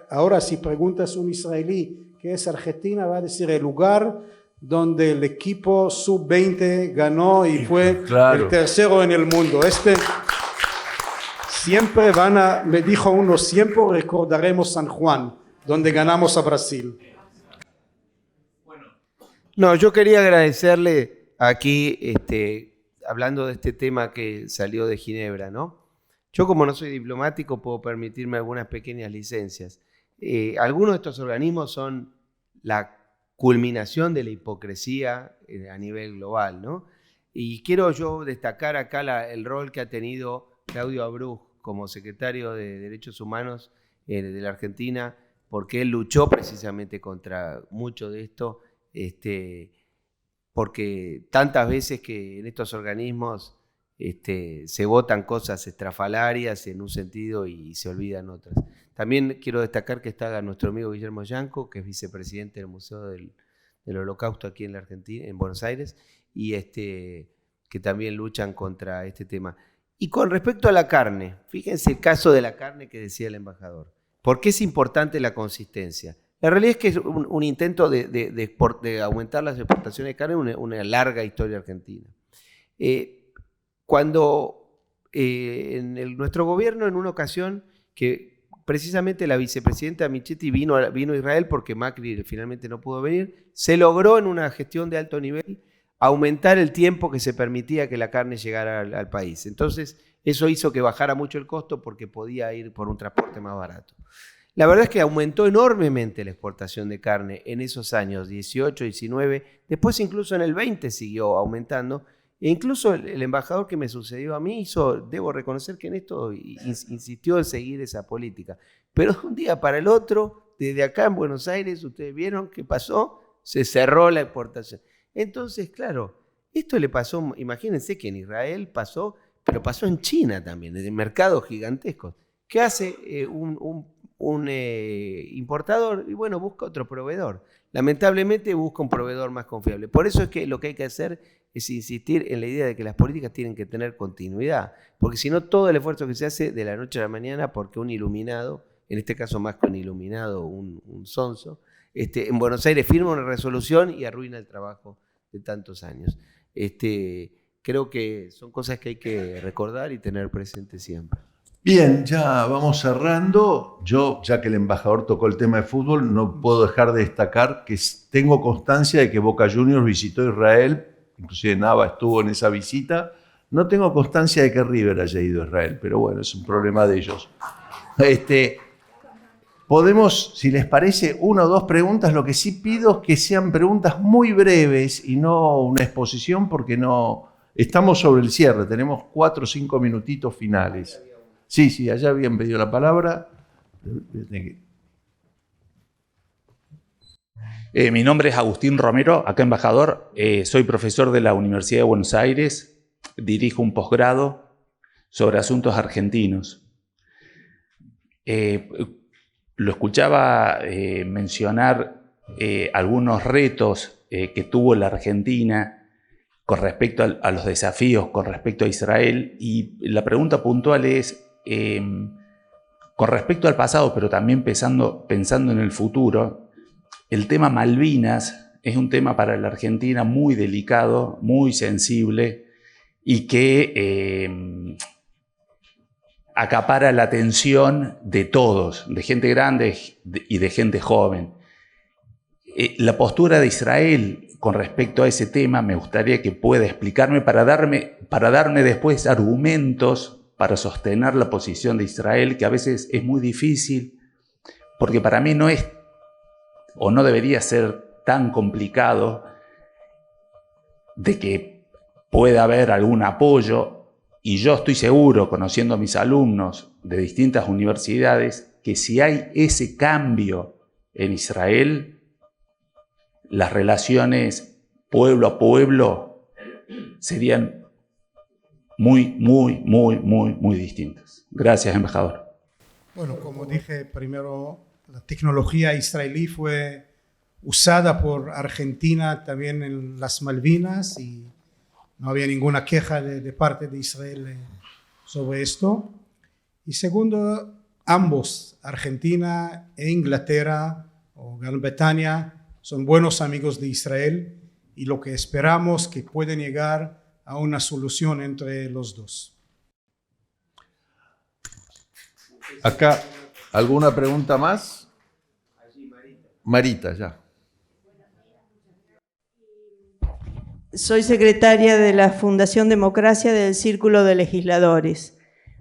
ahora si preguntas a un israelí qué es Argentina, va a decir el lugar donde el equipo sub-20 ganó y fue el tercero en el mundo. Siempre me dijo uno, siempre recordaremos San Juan, donde ganamos a Brasil. No, yo quería agradecerle aquí, hablando de este tema que salió de Ginebra, ¿no? Yo, como no soy diplomático, puedo permitirme algunas pequeñas licencias. Algunos de estos organismos son la culminación de la hipocresía a nivel global, ¿no? Y quiero yo destacar acá el rol que ha tenido Claudio Abruj como secretario de Derechos Humanos de la Argentina, porque él luchó precisamente contra mucho de esto, porque tantas veces que en estos organismos se votan cosas estrafalarias en un sentido y se olvidan otras. También quiero destacar que está nuestro amigo Guillermo Yanco, que es vicepresidente del Museo del Holocausto aquí en la Argentina, en Buenos Aires, y que también luchan contra este tema. Y con respecto a la carne, fíjense el caso de la carne que decía el embajador. ¿Por qué es importante la consistencia? La realidad es que es un intento de aumentar las exportaciones de carne, una larga historia argentina. Cuando nuestro gobierno, en una ocasión que precisamente la vicepresidenta Michetti vino a Israel porque Macri finalmente no pudo venir, se logró en una gestión de alto nivel aumentar el tiempo que se permitía que la carne llegara al país. Entonces eso hizo que bajara mucho el costo porque podía ir por un transporte más barato. La verdad es que aumentó enormemente la exportación de carne en esos años 18, 19, después incluso en el 20 siguió aumentando, e incluso el embajador que me sucedió a mí debo reconocer que en esto insistió en seguir esa política. Pero de un día para el otro, desde acá en Buenos Aires, ustedes vieron qué pasó, se cerró la exportación. Entonces, claro, esto le pasó, imagínense que en Israel pasó, pero pasó en China también, en mercados gigantescos. ¿Qué hace un importador? Y bueno, busca otro proveedor. Lamentablemente busca un proveedor más confiable. Por eso es que lo que hay que hacer es insistir en la idea de que las políticas tienen que tener continuidad, porque si no todo el esfuerzo que se hace de la noche a la mañana, porque un iluminado, en este caso más que un iluminado, un sonso, en Buenos Aires firma una resolución y arruina el trabajo de tantos años. Creo que son cosas que hay que recordar y tener presente siempre. Bien, ya vamos cerrando. Yo, ya que el embajador tocó el tema de fútbol, no puedo dejar de destacar que tengo constancia de que Boca Juniors visitó Israel, inclusive Nava estuvo en esa visita. No tengo constancia de que River haya ido a Israel, pero bueno, es un problema de ellos. Podemos, si les parece, una o dos preguntas. Lo que sí pido es que sean preguntas muy breves y no una exposición, porque no estamos sobre el cierre. Tenemos 4 o 5 minutitos finales. Sí, allá habían pedido la palabra. Mi nombre es Agustín Romero, acá embajador. Soy profesor de la Universidad de Buenos Aires. Dirijo un posgrado sobre asuntos argentinos. Lo escuchaba mencionar algunos retos que tuvo la Argentina con respecto a los desafíos con respecto a Israel, y la pregunta puntual es, con respecto al pasado, pero también pensando en el futuro, el tema Malvinas es un tema para la Argentina muy delicado, muy sensible, y que acapara la atención de todos, de gente grande y de gente joven. La postura de Israel con respecto a ese tema me gustaría que pueda explicarme para darme después argumentos para sostener la posición de Israel, que a veces es muy difícil, porque para mí no es o no debería ser tan complicado de que pueda haber algún apoyo. Y yo estoy seguro, conociendo a mis alumnos de distintas universidades, que si hay ese cambio en Israel, las relaciones pueblo a pueblo serían muy distintas. Gracias, embajador. Bueno, como dije primero, la tecnología israelí fue usada por Argentina también en las Malvinas y no había ninguna queja de parte de Israel sobre esto. Y segundo, ambos, Argentina e Inglaterra o Gran Bretaña, son buenos amigos de Israel y lo que esperamos que pueden llegar a una solución entre los dos. Acá, ¿alguna pregunta más? Marita, ya. Soy secretaria de la Fundación Democracia del Círculo de Legisladores.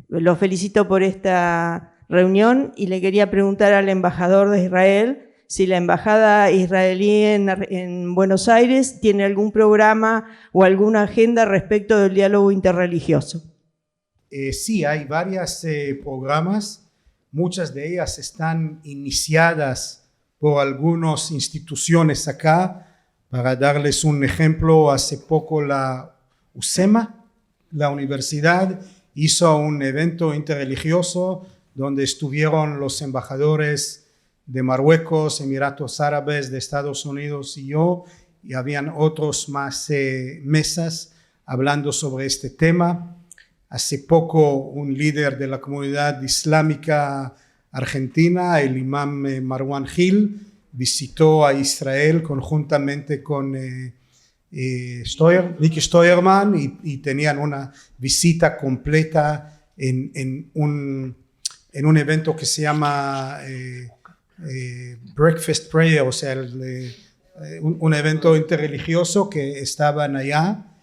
Los felicito por esta reunión y le quería preguntar al embajador de Israel si la embajada israelí en Buenos Aires tiene algún programa o alguna agenda respecto del diálogo interreligioso. Sí, hay varios programas. Muchas de ellas están iniciadas por algunas instituciones acá. Para darles un ejemplo, hace poco la UCEMA, la universidad, hizo un evento interreligioso donde estuvieron los embajadores de Marruecos, Emiratos Árabes, de Estados Unidos y yo, y habían otros más mesas hablando sobre este tema. Hace poco un líder de la comunidad islámica argentina, el imam Marwan Gil, visitó a Israel conjuntamente con Nicky Steuermann y tenían una visita completa en un evento que se llama Breakfast Prayer, o sea, un evento interreligioso que estaban allá.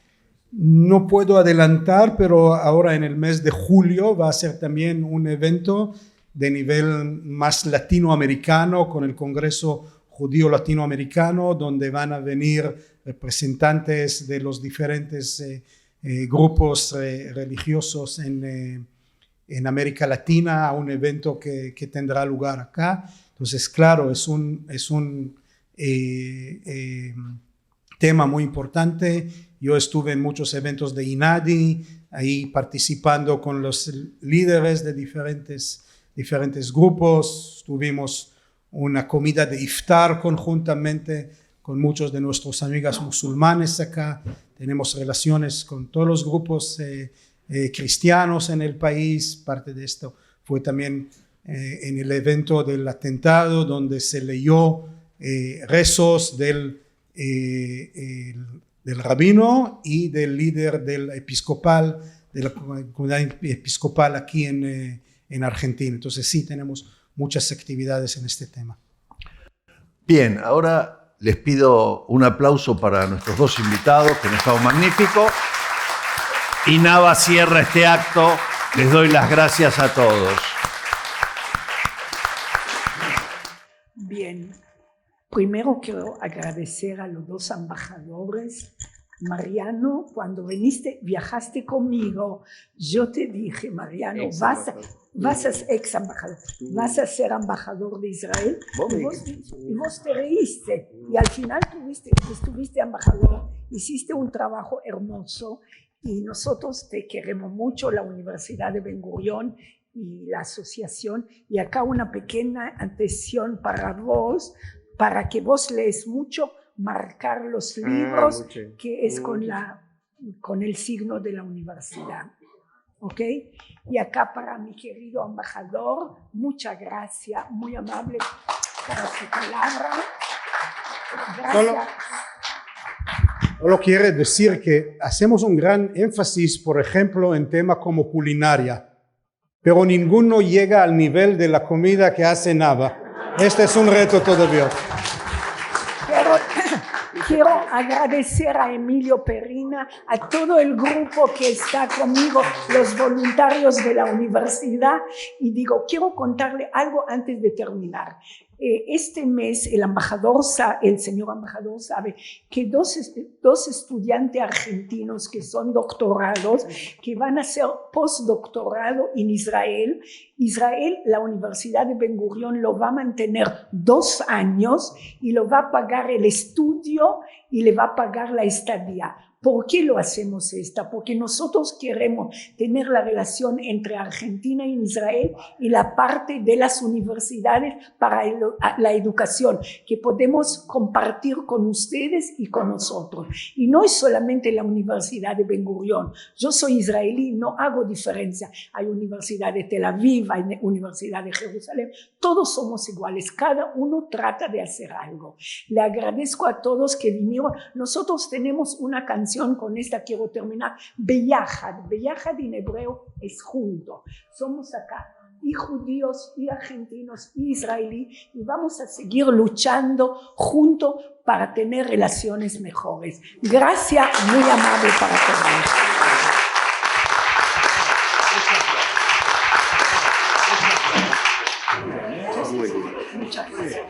No puedo adelantar, pero ahora en el mes de julio va a ser también un evento de nivel más latinoamericano con el Congreso Judío Latinoamericano, donde van a venir representantes de los diferentes grupos religiosos en América Latina, a un evento que tendrá lugar acá. Entonces, claro, es un tema muy importante. Yo estuve en muchos eventos de INADI, ahí participando con los líderes de diferentes grupos. Tuvimos una comida de iftar conjuntamente con muchos de nuestros amigos musulmanes acá. Tenemos relaciones con todos los grupos cristianos en el país. Parte de esto fue también en el evento del atentado, donde se leyó rezos del rabino y del líder del episcopal, de la comunidad episcopal aquí en en Argentina. Entonces sí tenemos muchas actividades en este tema. Bien, ahora les pido un aplauso para nuestros dos invitados, que han estado magníficos. Y Nava cierra este acto. Les doy las gracias a todos. Bien, primero quiero agradecer a los dos embajadores. Mariano, cuando viajaste conmigo, yo te dije, Mariano, vas a ser ex embajador, vas a ser embajador de Israel, y vos te reíste, y al final estuviste embajador, hiciste un trabajo hermoso, y nosotros te queremos mucho, la Universidad de Ben Gurión y la asociación, y acá una pequeña atención para vos, para que vos lees mucho, marcar los libros, que es con el signo de la universidad. ¿Ok? Y acá para mi querido embajador, muchas gracias, muy amable para su palabra. Gracias. Solo quiere decir que hacemos un gran énfasis, por ejemplo, en temas como culinaria, pero ninguno llega al nivel de la comida que hace Nava. Este es un reto todavía. Quiero agradecer a Emilio Perina, a todo el grupo que está conmigo, los voluntarios de la universidad, y digo, quiero contarle algo antes de terminar. Este mes el señor embajador sabe que dos estudiantes argentinos que son doctorados, que van a hacer postdoctorado en Israel. La Universidad de Ben Gurión lo va a mantener 2 años y lo va a pagar el estudio y le va a pagar la estadía. ¿Por qué lo hacemos esta? Porque nosotros queremos tener la relación entre Argentina y Israel y la parte de las universidades para la educación, que podemos compartir con ustedes y con nosotros. Y no es solamente la Universidad de Ben Gurión. Yo soy israelí, no hago diferencia. Hay Universidad de Tel Aviv, hay Universidad de Jerusalén. Todos somos iguales. Cada uno trata de hacer algo. Le agradezco a todos que vinieron. Nosotros tenemos una canción, con esta quiero terminar, Beyahad. Beyahad en hebreo es junto. Somos acá y judíos y argentinos y israelíes y vamos a seguir luchando juntos para tener relaciones mejores. Gracias, muy amable para todos. Muchas gracias.